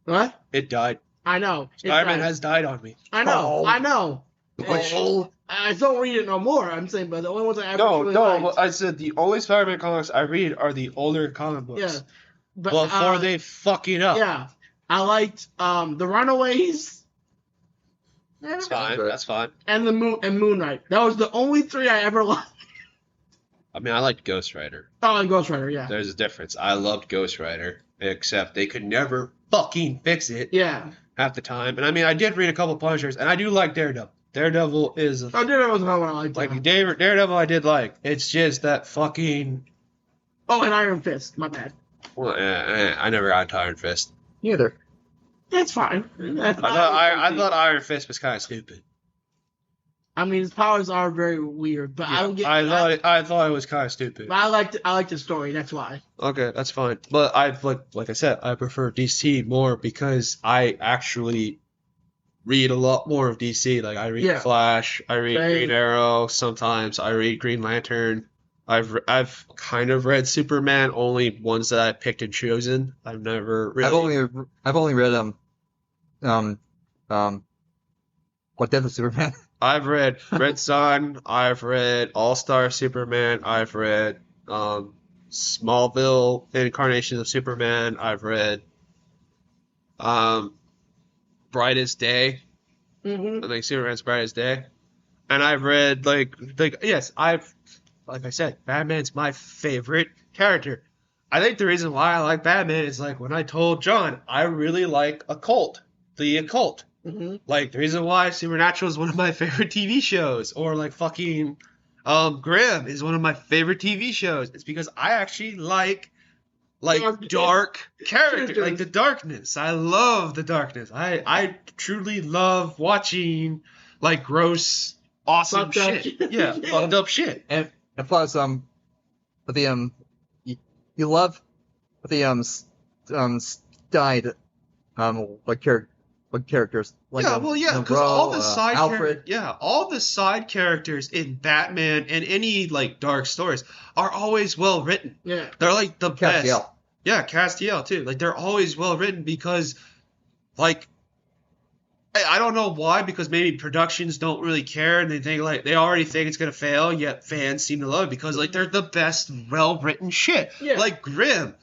What? It died. I know. It Spider-Man died. has died on me. I know. Oh. I know. Oh. I don't read it no more. I'm saying, but the only ones I ever No, truly no. liked. I said the only Spider-Man comics I read are the older comic books. Yeah. But, Before they fuck it up. Yeah. I liked the Runaways. That's fine. That's fine. And Moon Knight. That was the only three I ever liked. I mean, I liked Ghost Rider. Oh, and Ghost Rider, yeah. There's a difference. I loved Ghost Rider, except they could never fucking fix it Yeah. half the time. And I mean, I did read a couple Punishers, and I do like Daredevil. Daredevil is Oh, Daredevil was another one I liked. like Daredevil. I did like. It's just that fucking. Oh, and Iron Fist. My bad. Well, I never got into Iron Fist. Neither. That's fine. I thought Iron Fist was kind of stupid. I mean, his powers are very weird, but I don't get. I thought it was kind of stupid. But I liked the story. That's why. Okay, that's fine. But like I said, I prefer DC more because I actually read a lot more of DC. Like I read Flash, I read Green Arrow, sometimes I read Green Lantern. I've kind of read Superman, only ones that I picked and chosen. I've never really. I've only read What Death of Superman. I've read Red Sun. I've read All Star Superman. I've read Smallville Incarnation of Superman. I've read Brightest Day. Mm-hmm. I think Superman's Brightest Day. And I've read like I said, Batman's my favorite character. I think the reason why I like Batman is like when I told John I really like the occult. Mm-hmm. Like the reason why Supernatural is one of my favorite TV shows, or like fucking Grimm is one of my favorite TV shows. It's because I actually like dark character, like the darkness. I love the darkness. I truly love watching like gross, awesome shit. Yeah, fucked up shit. And plus, you love the died characters like because all the side Alfred. all the side characters in Batman and any like dark stories are always well written. Yeah, they're like the best. Castiel. Yeah, Castiel too. Like they're always well written because, like, I don't know why, because maybe productions don't really care and they think like they already think it's gonna fail, yet fans seem to love it because like they're the best well written shit. Yeah. Like Grimm.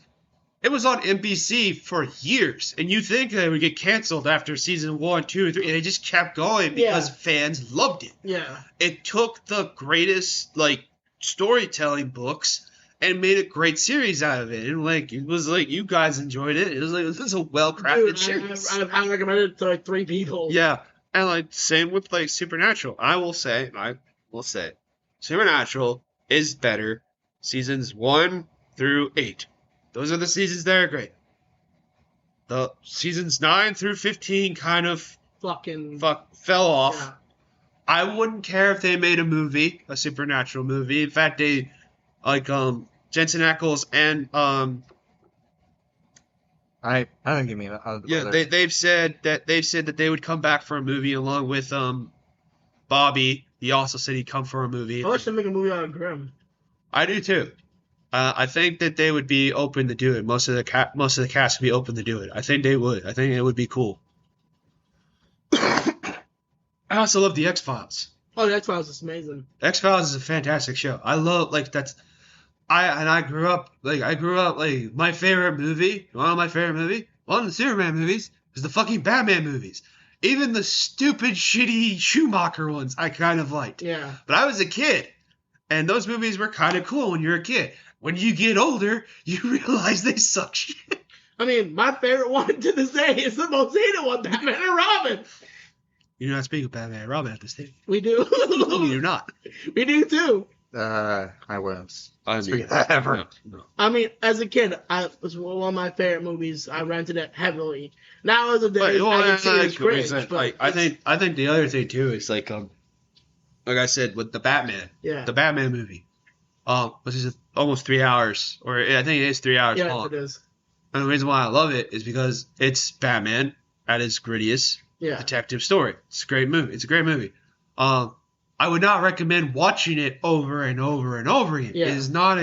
It was on NBC for years, and you think they would get canceled after season 1, 2, and 3, and they just kept going because fans loved it. Yeah. It took the greatest like storytelling books and made a great series out of it. And like it was like you guys enjoyed it. It was a well crafted series. I recommended it to like 3 people. Yeah, and like same with like Supernatural. I will say, Supernatural is better seasons 1 through 8. Those are the seasons that are great. The seasons 9 through 15 kind of fell off. Yeah. I wouldn't care if they made a movie, a Supernatural movie. In fact, they like Jensen Ackles and I don't give me that. they've said that they would come back for a movie along with Bobby. He also said he'd come for a movie. I wish they'd make a movie out of Grimm. I do too. I think that they would be open to do it. Most of the cast would be open to do it. I think they would. I think it would be cool. I also love the X-Files. Oh, the X-Files is amazing. X-Files is a fantastic show. I love I grew up like my favorite movie, one of the Superman movies is the fucking Batman movies. Even the stupid shitty Schumacher ones I kind of liked. Yeah. But I was a kid and those movies were kind of cool when you're a kid. When you get older, you realize they suck shit. I mean, my favorite one to this day is the most hated one, Batman and Robin. You do not speak of Batman and Robin at this stage. We do. No, you do not. We do too. I wouldn't. I mean, Forget that ever. no. I mean, as a kid, it was one of my favorite movies. I rented it heavily. Now as a day, I can see it as cringe. But I think the other thing too is like I said with the Batman, yeah, the Batman movie, which is almost 3 hours, or I think it is 3 hours yes, long. it is. And the reason why I love it is because it's Batman at his grittiest Yeah, detective story. It's a great movie. It's a great movie. I would not recommend watching it over and over and over again. Yeah. It is not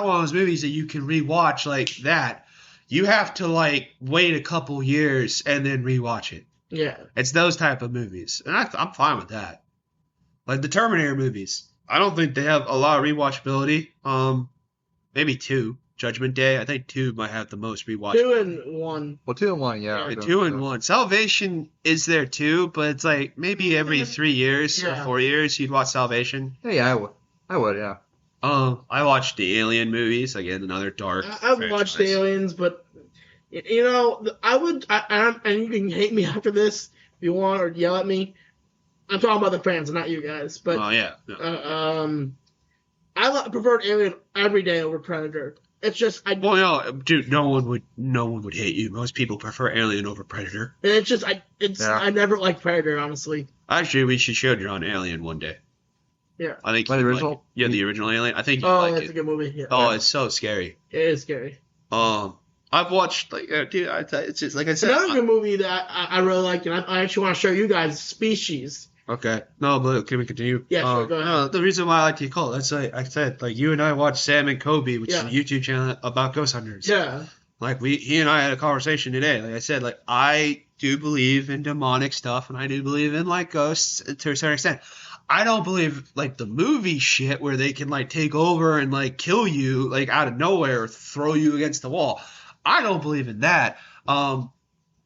one of those movies that you can rewatch like that. You have to like wait a couple years and then rewatch it. yeah. It's those type of movies, and I'm fine with that. Like the Terminator movies, I don't think they have a lot of rewatchability. Maybe 2. Judgment Day, I think 2 might have the most rewatch. 2 and 1. Well, 2 and 1, yeah. Yeah, 2 and 1. Salvation is there too, but it's like maybe every 3 years or 4 years you'd watch Salvation. Yeah, I would, yeah. I watched the Alien movies, again, another dark. I've watched Aliens, but you know, I would, and you can hate me after this if you want or yell at me. I'm talking about the fans, not you guys. But yeah. I preferred Alien every day over Predator. It's just Well, no, dude, no one would hate you. Most people prefer Alien over Predator. it's just I never liked Predator, honestly. Actually, we should show you on Alien one day. Yeah. I think the original. the original Alien. I think you Oh, like it's it. a good movie. Yeah. Oh, it's so scary. It is scary. I've watched dude. It's just like I said. Another good movie that I really like, and I actually want to show you guys, Species. Okay, no, but can we continue? Yeah, sure, go ahead. No, the reason why I like to call that's like I said, like you and I watched Sam and Kobe, which is a YouTube channel about ghost hunters. Yeah. Like he and I had a conversation today. Like I said, like I do believe in demonic stuff, and I do believe in like ghosts to a certain extent. I don't believe like the movie shit where they can like take over and like kill you like out of nowhere or throw you against the wall. I don't believe in that. But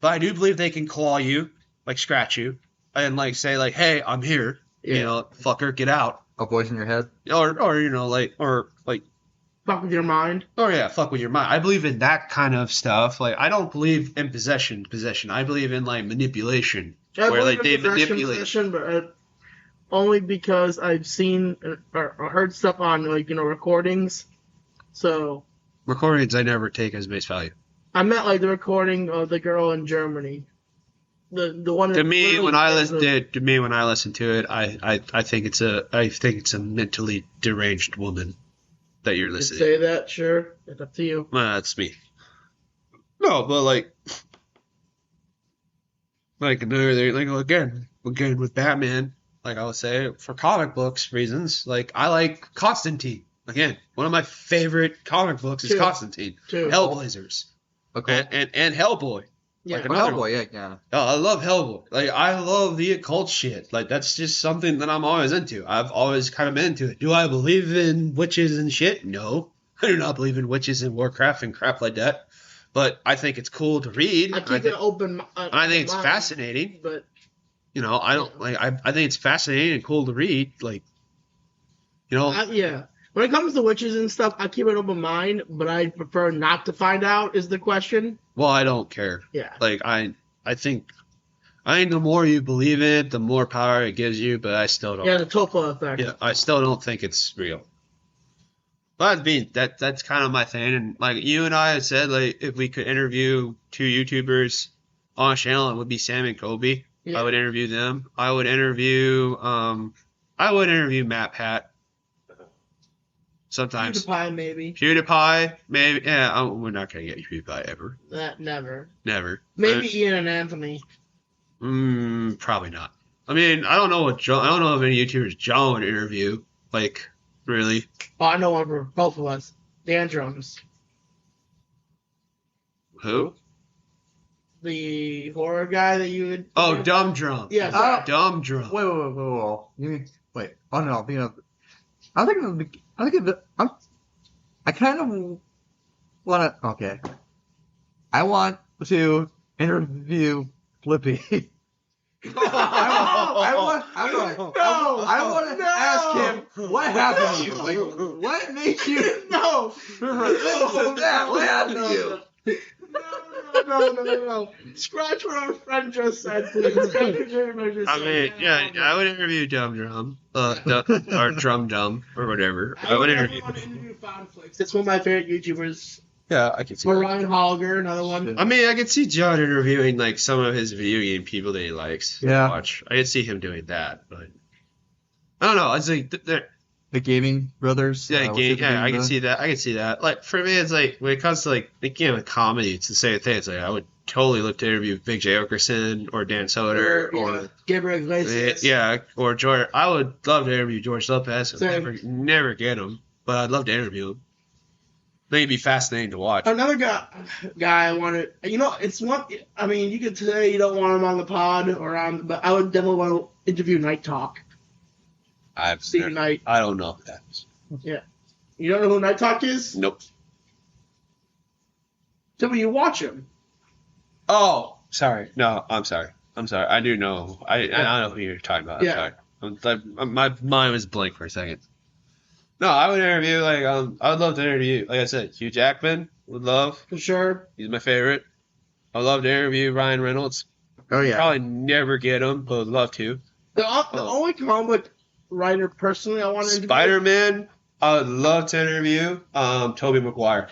I do believe they can claw you, like scratch you, and like say like, "Hey, I'm here." Yeah. You know, fucker, get out. A voice in your head. Or you know, like Fuck with your mind. oh yeah, fuck with your mind. I believe in that kind of stuff. Like I don't believe in possession. I believe in like manipulation, I where believe like in they possession, manipulate. but only because I've seen or heard stuff on like recordings. So Recordings I never take as base value. I meant like the recording of the girl in Germany. The one To me, when I listen to it, I think it's a mentally deranged woman that you're listening. say that, sure. It's up to you. Well, that's me. No, but like another like again with Batman, like I would say for comic books reasons, like I like Constantine. Again, one of my favorite comic books is Two. Constantine. Two. Hellblazers. Okay. And Hellboy. Yeah. Like another one. Hellboy, yeah. Oh, I love Hellboy. Like I love the occult shit. Like that's just something that I'm always into. I've always kind of been into it. Do I believe in witches and shit? No. I do not believe in witches and Warcraft and crap like that. But I think it's cool to read. I keep it open. I think it's fascinating. But You know, I don't like. I think it's fascinating and cool to read. Like, you know, yeah. When it comes to witches and stuff, I keep an open mind, but I prefer not to find out. Is the question? well, I don't care. Yeah. Like, I think the more you believe in it, the more power it gives you. But I still don't. Yeah, the Topa effect. Yeah, I still don't think it's real. But that's kind of my thing. And like you and I had said, like if we could interview 2 YouTubers on a channel, it would be Sam and Kobe. Yeah. I would interview them. I would interview Matt Pat. Sometimes PewDiePie, maybe. PewDiePie, maybe. Yeah, we're not gonna get PewDiePie ever. Never. Never. Maybe Ian and Anthony. Probably not. I mean, I don't know if any YouTubers John would interview. Like, really. Oh, I know one for both of us. Dan Drums. Who? The horror guy that you would. Oh, Dumb Drum. Yeah, sorry. Dumb Drum. Wait. You mean, wait. Oh no, I'm thinking I kind of want to. Okay. I want to interview Flippy. I want to ask him what happened to you. Like, what made you? No. What happened to you? No. Scratch what our friend just said, please. I mean, yeah, I would interview Dum Drum, or Drum, or whatever. I would interview. Want to interview Foundflix. It's one of my favorite YouTubers. Yeah, I can see. Ryan Holger, another one. I mean, I could see John interviewing like some of his video game people that he likes to watch. I could see him doing that, but I don't know. It's like the gaming brothers. Yeah, I can see that. I can see that. Like for me, it's like when it comes to like thinking of comedy, it's the same thing. It's like I would totally look to interview Big J. Okerson or Dan Soder or Gabriel Iglesias. Or George. I would love to interview George Lopez. Never get him, but I'd love to interview him. I think it'd be fascinating to watch. Another guy I wanted. It's one. I mean, you could say you don't want him on the pod but I would definitely want to interview Night Talk. Stephen Knight. I don't know who that is. Yeah. You don't know who Night Talk is? Nope. So when you watch him. Oh, sorry. No, I'm sorry. I do know. I know who you're talking about. I'm sorry. My mind was blank for a second. No, I would interview, I would love to interview, like I said, Hugh Jackman. Would love. For sure. He's my favorite. I would love to interview Ryan Reynolds. Oh, yeah. Probably never get him, but would love to. The only comic writer, personally, I want to interview. Spider-Man, I would love to interview Tobey Maguire.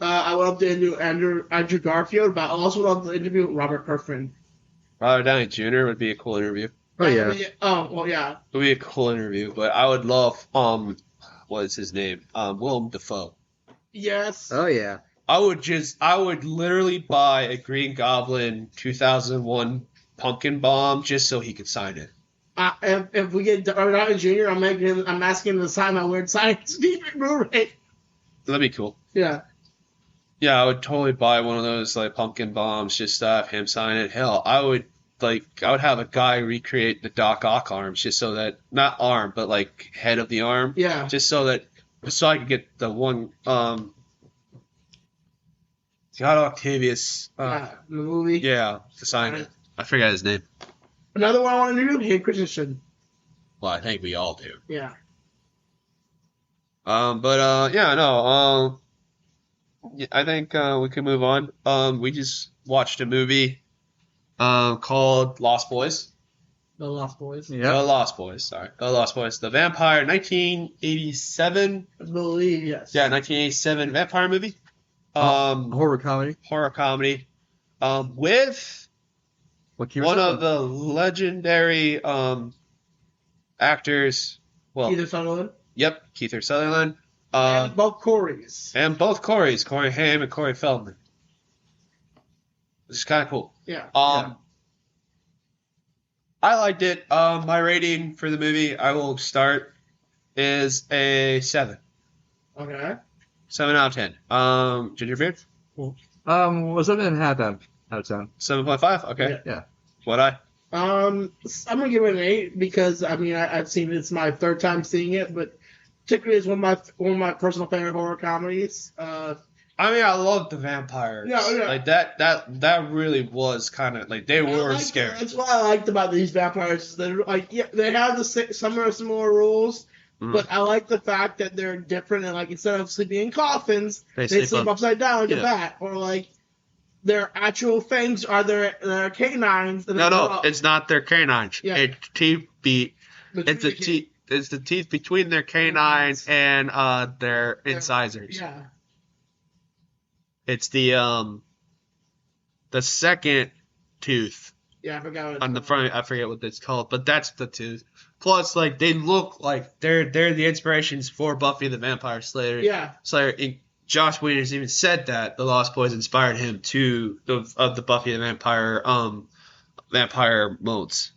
I would love to interview Andrew Garfield, but I also would love to interview Robert Kirkman. Robert Downey Jr. would be a cool interview. Oh, yeah. Yeah. It would be a cool interview, but I would love, what is his name? Willem Dafoe. Yes. Oh, yeah. I would literally buy a Green Goblin 2001 pumpkin bomb just so he could sign it. If we get Robert Downey Jr., I'm asking him to sign my weird science fever Blu-ray. That'd be cool. Yeah. Yeah, I would totally buy one of those pumpkin bombs just to have him sign it. Hell, I would have a guy recreate the Doc Ock arms just so that not arm but head of the arm. Yeah. Just so I could get the one Scott Octavius. The movie. Yeah, to sign it. I forgot his name. Another one I want to do, Hayden Christensen. Well, I think we all do. Yeah. I think we can move on. We just watched a movie called Lost Boys. The Lost Boys. Yeah. The Lost Boys, sorry. The Lost Boys. The vampire, 1987. I believe, yes. Yeah, 1987 vampire movie. Horror comedy. Horror comedy. With one of the legendary actors. Well, Keith Sutherland. Yep, Keith Sutherland. And both Coreys. Corey Haim and Corey Feldman. Which is kind of cool. Yeah. I liked it. My rating for the movie, I will start, is a 7. Okay. 7 out of 10. Gingerbeard? Well, 7.5 out of 10. 7.5? Okay. Yeah. What I? I'm gonna give it an 8 because I've seen it. It's my third time seeing it, but particularly it's one of my personal favorite horror comedies. I love the vampires. Yeah. That really was kind of they were scary. That's what I liked about these vampires. They're they have similar rules, but I like the fact that they're different and instead of sleeping in coffins, they sleep upside down like a bat, or their actual fangs are their canines. No, it's not their canines. Yeah. It's teeth It's the teeth. It's the teeth between their canines and their incisors. Yeah. It's the second tooth. Yeah, I forgot. On the front, I forget what it's called, but that's the tooth. Plus, they look like they're the inspirations for Buffy the Vampire Slayer. Yeah. Slayer. Josh Whedon has even said that the Lost Boys inspired him of the Buffy the Vampire modes,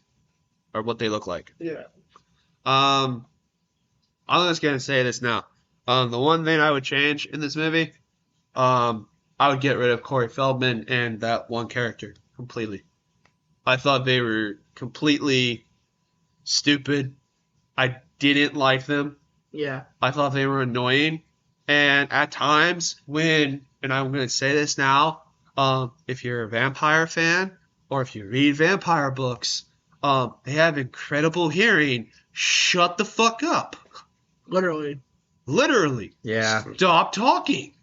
or what they look like. Yeah. I'm just gonna say this now. The one thing I would change in this movie, I would get rid of Corey Feldman and that one character completely. I thought they were completely stupid. I didn't like them. Yeah. I thought they were annoying. And at times and I'm going to say this now, if you're a vampire fan or if you read vampire books, they have incredible hearing. Shut the fuck up. Literally. Yeah. Stop talking.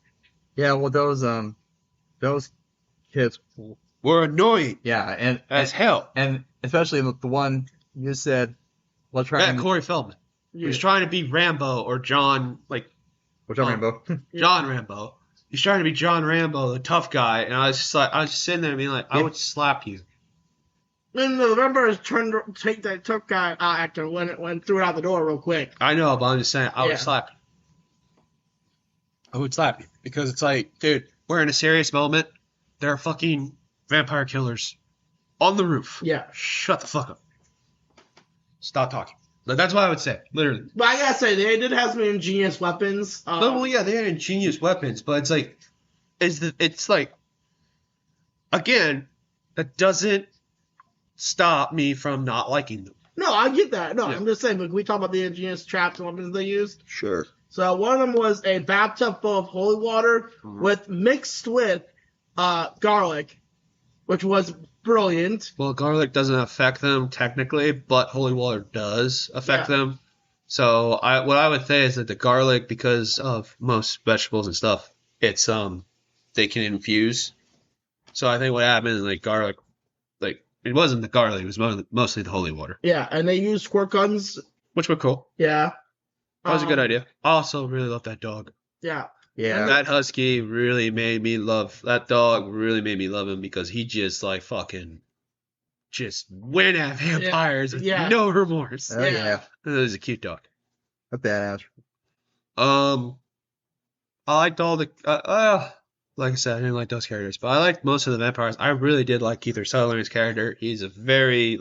Yeah, well, those Kids. were annoying Yeah, as hell. and especially the one you said, let's try Yeah, Corey Feldman. He was trying to be Rambo or John, What's up, Rainbow? John Rambo. He's trying to be John Rambo, the tough guy, and I was just sitting there being like, I would slap you. And the vampires turned to take that tough guy actor when threw it out the door real quick. I know, but I'm just saying, I would slap you. I would slap you because it's like, dude, we're in a serious moment. There are fucking vampire killers on the roof. Yeah. Shut the fuck up. Stop talking. Like, that's what I would say, literally. But I gotta say, they did have some ingenious weapons. Well, yeah, they had ingenious weapons, but it's like, it's like, again, that doesn't stop me from not liking them. No, I get that. No, Yeah. I'm just saying, but we talk about the ingenious traps and weapons they used. Sure. So one of them was a bathtub full of holy water mixed with garlic, which was brilliant. Well, garlic doesn't affect them technically, but holy water does affect them. So what I would say is that the garlic, because of most vegetables and stuff, it's they can infuse. So I think what happened is like garlic, like it wasn't the garlic, it was mostly the holy water. Yeah, and they used squirt guns. Which were cool. Yeah. That was a good idea. I also really love that dog. Yeah. Yeah. That husky really made me love that dog. Really made me love him because he just like fucking just went at vampires with no remorse. Oh, yeah. It was a cute dog. A badass. I liked all the like I said, I didn't like those characters, but I liked most of the vampires. I really did like Kiefer Sutherland's character. He's a very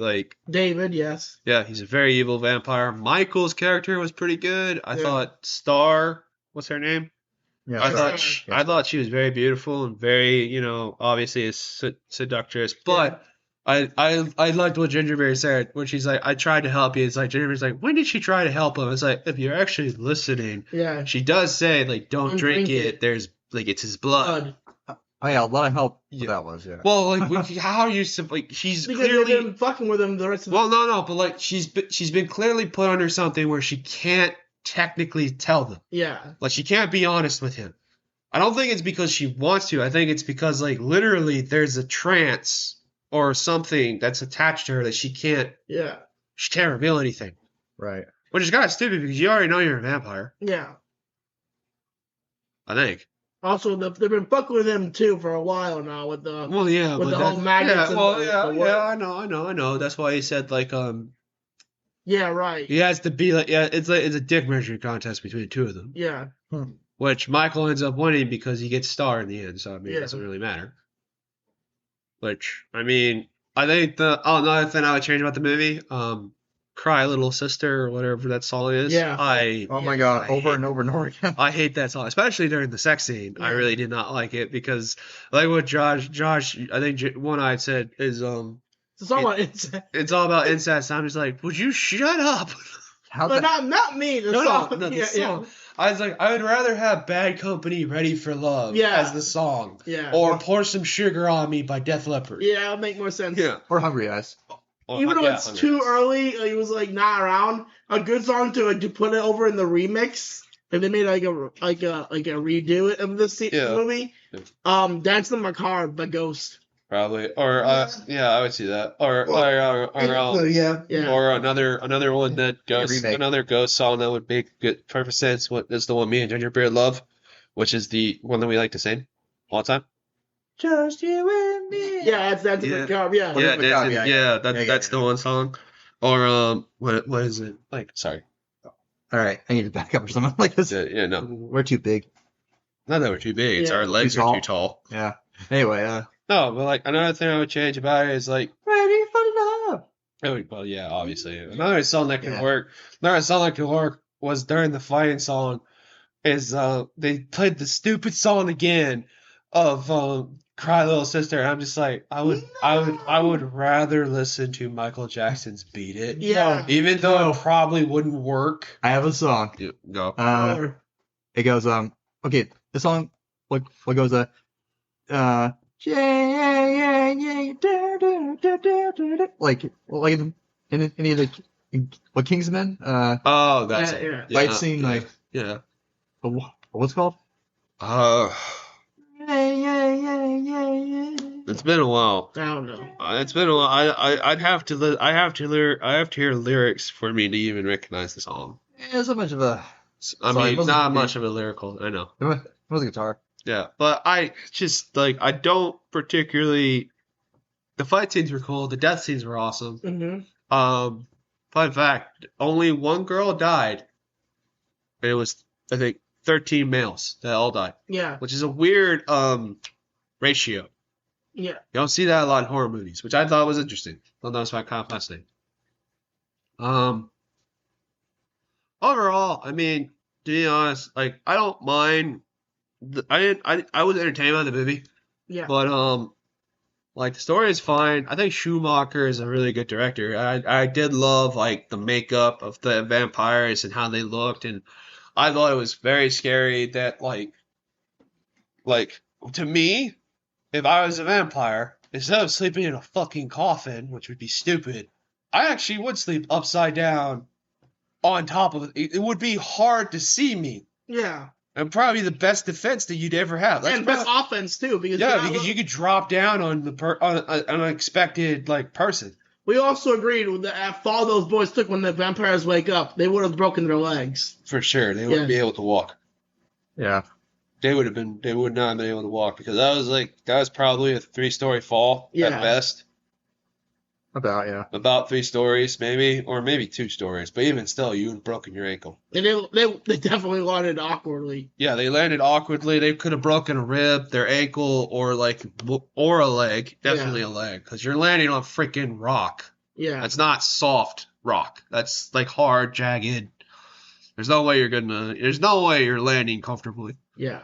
David, yes. Yeah, he's a very evil vampire. Michael's character was pretty good. I thought Star, what's her name? Yeah. I thought she was very beautiful and very, obviously a seductress. But I liked what Gingerberry said when she's like, "I tried to help you." It's like Gingerberry's like, "When did she try to help him?" It's like, if you're actually listening, she does say like, "Don't drink it." There's it's his blood. Oh yeah, a lot of help that was. Yeah. Well, how are you she's because clearly they've been fucking with him the rest of the no, but she's been clearly put under something where she can't technically tell them. Yeah. Like she can't be honest with him. I don't think it's because she wants to. I think it's because literally there's a trance or something that's attached to her that she can't reveal anything. Right. Which is kind of stupid because you already know you're a vampire. Yeah. I think. Also, they've been fucking with him too for a while now with the whole magnets. I know. That's why he said yeah, right. He has to be it's a dick measuring contest between the two of them. Yeah. Which Michael ends up winning because he gets Star in the end. So I mean, it doesn't really matter. Which I mean, I think another thing I would change about the movie, "Cry Little Sister" or whatever that song is. Yeah. Oh my god, over and over and over again. I hate that song, especially during the sex scene. I really did not like it because, like what Josh, I think One Eye said is it's all about incest. It's all about incest. I'm just like, would you shut up? But not me. The song. No, the song. I was like, I would rather have "Bad Company, Ready for Love" as the song, or "Pour Some Sugar on Me" by Def Leppard. Yeah, that'll make more sense. Yeah, or "Hungry Eyes." Even though it's too early, it was not around. A good song to put it over in the remix. If they made a redo it of this movie, "Dance in My Car" by Ghost. Probably, or I would see that, or another one that goes another Ghost song that would make good perfect sense. What is the one me and Gingerbeard love, which is the one that we like to sing all the time. Just you and me. Yeah, that's in the car. Yeah, that's the one song. Or what is it like? Sorry. All right, I need to back up or something like this. No, we're too big. Not that we're too big. It's our legs are too tall. Yeah. Anyway. No, but another thing I would change about it is "Ready for Love." Oh, well, yeah, obviously. Another song that can work. Another song that could work was during the fighting song. Is they played the stupid song again of "Cry Little Sister." And I'm just like, I would rather listen to Michael Jackson's "Beat It." Yeah. Even though it probably wouldn't work. I have a song. Go. It goes okay. The song what goes yeah, like in any of the Kingsman that's fight scene what's it called? Yeah. It's been a while. I don't know. It's been a while. I'd have to. I have to hear lyrics for me to even recognize the song. Yeah, so much of a. I Sorry, mean, wasn't not the- much of a lyrical. I know. It was a guitar. Yeah, but I just I don't particularly. The fight scenes were cool. The death scenes were awesome. Mm-hmm. Fun fact: only one girl died. It was, I think, 13 males that all died, Yeah. which is a weird ratio. Yeah. You don't see that a lot in horror movies, which I thought was interesting. I thought that was kind of fascinating. Overall, I mean, to be honest, like I don't mind. I was entertained by the movie, Yeah. but like the story is fine. I think Schumacher is a really good director. I did love like the makeup of the vampires and how they looked, and I thought it was very scary that like to me, if I was a vampire, instead of sleeping in a fucking coffin, which would be stupid, I actually would sleep upside down on top of it. It would be hard to see me. Yeah. And probably the best defense that you'd ever have. And best offense too, because you could drop down on on an unexpected like person. We also agreed with the fall those boys took when the vampires wake up, they would have broken their legs. For sure, they wouldn't be able to walk. Yeah. They would not have been able to walk because that was probably a 3-story fall at best. About 3 stories, maybe, or maybe 2 stories. But even still, you would have broken your ankle. And they definitely landed awkwardly. Yeah, they landed awkwardly. They could have broken a rib, their ankle, or a leg. Definitely a leg, because you're landing on freaking rock. Yeah, that's not soft rock. That's like hard, jagged. There's no way you're landing comfortably. Yeah.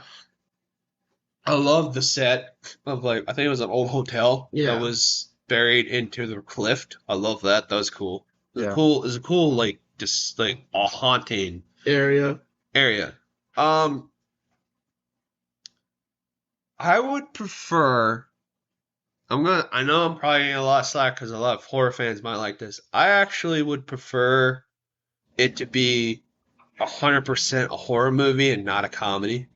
I love the set of I think it was an old hotel that was buried into the cliff. I love that. That was cool. It was a cool just a haunting area. I would prefer. I know I'm probably getting a lot of slack because a lot of horror fans might like this. I actually would prefer it to be 100% a horror movie and not a comedy.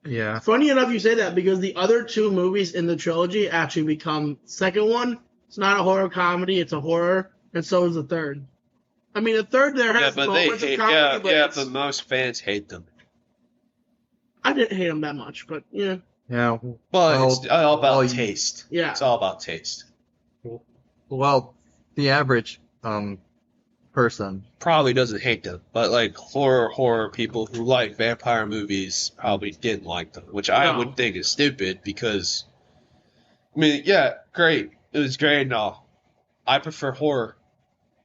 Yeah. Funny enough you say that because the other 2 movies in the trilogy actually become second one. It's not a horror comedy, it's a horror, and so is the third. I mean, the third there has moments of comedy, but most fans hate them. I didn't hate them that much, but yeah. Yeah. Well, it's all about taste. Yeah. It's all about taste. Well, the average person probably doesn't hate them, but like horror people who like vampire movies probably didn't like them, which I would think is stupid because, I mean, yeah, great. It was great and all. I prefer horror.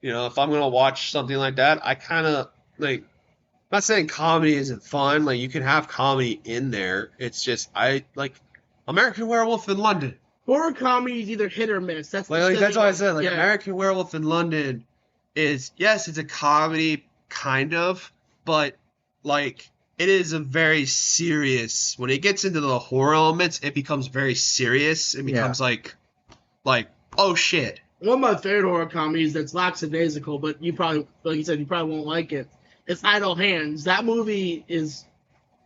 You know, if I'm going to watch something like that, I kind of I'm not saying comedy isn't fun. Like, you can have comedy in there. It's just, I like American Werewolf in London. Horror comedy is either hit or miss. That's that's what I said. Like, American Werewolf in London is, yes, it's a comedy, kind of, but like it is a very serious. When it gets into the horror elements, it becomes very serious. It becomes like oh shit. One of my favorite horror comedies that's lackadaisical, but you probably, like you said, you probably won't like it. It's Idle Hands. That movie is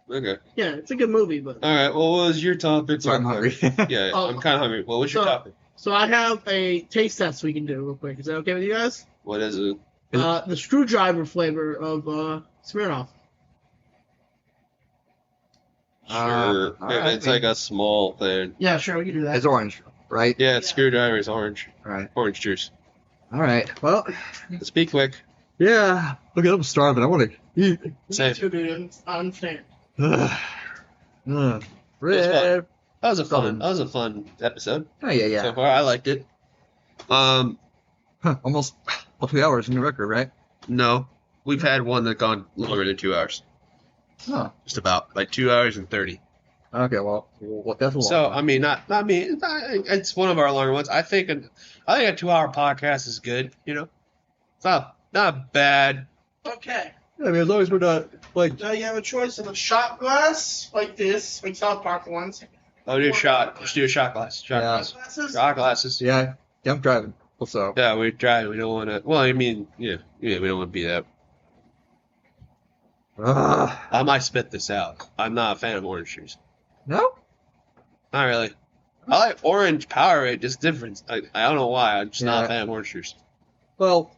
okay. Yeah, it's a good movie, but all right. Well, what was your topic? So I'm hungry. Yeah, I'm kind of hungry. What was your topic? So I have a taste test we can do real quick. Is that okay with you guys? What is it? The screwdriver flavor of Smirnoff. Sure. It's like a small thing. Yeah, sure, we can do that. It's orange, right? Yeah, screwdriver is orange. All right. Orange juice. All right. Well, let's be quick. Yeah. Look, I'm starving. I want to eat. Me too, dude. I understand. Red. That was a fun episode. Oh yeah. So far, I liked it. Almost 2 hours in the record, right? No, we've had one that gone longer than 2 hours. Oh. Just about 2 hours and 30. Okay, well, that's a long. So I mean, not me. It's one of our longer ones. I think a 2-hour podcast is good. You know, it's not bad. Okay. I mean, as long as we're not Now you have a choice of a shot glass like this, like South Park ones. Oh, do a shot. Let's do a shot glass. Shot glasses. Yeah, I'm driving. So. Yeah, we're driving. We don't want to. Well, I mean, yeah, we don't want to be that. I might spit this out. I'm not a fan of orange juice. No? Not really. I like orange Powerade, just different. I don't know why. I'm just not a Yeah. fan of orange juice. Well,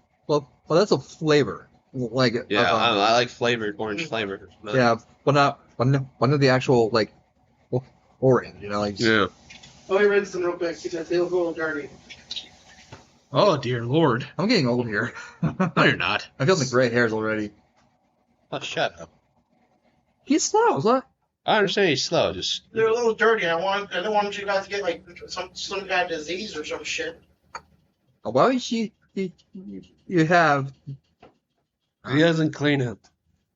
that's a flavor. Like, Yeah, I like flavored orange flavor. yeah, but not one of the actual like orange. You know, like Yeah. Let me rinse them real quick because they look a little dirty. Oh dear Lord. I'm getting old here. No, you're not. I feel the gray hairs already. Oh, shut up. He's slow. What? I understand he's slow. Just They're a little dirty. I don't want you guys to get like some kind of disease or some shit. Why would you have? he doesn't clean up.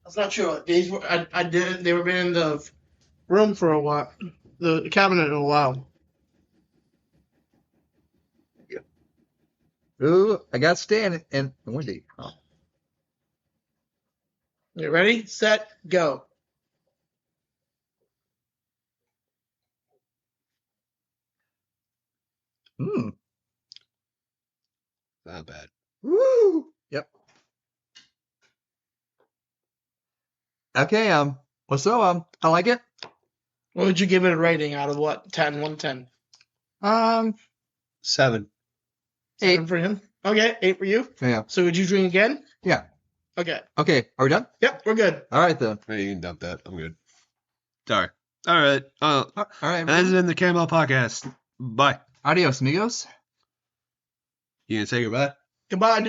That's not true. These were I did. They were been in the room for a while, the cabinet in a while. Ooh, I got Stan and Wendy. Oh. You ready? Set, go. Not bad. Woo! Yep. Okay, I like it. What would you give it a rating out of what? 10, 1 to 10. 7. 8. 7 for him. Okay, 8 for you. Yeah. So would you drink again? Yeah. Okay. Okay, are we done? Yep, we're good. All right then. Hey, you can dump that. I'm good. Sorry. All right. All right. And that's in the Cannonball podcast. Bye. Adios, amigos. You gonna say goodbye? Goodbye.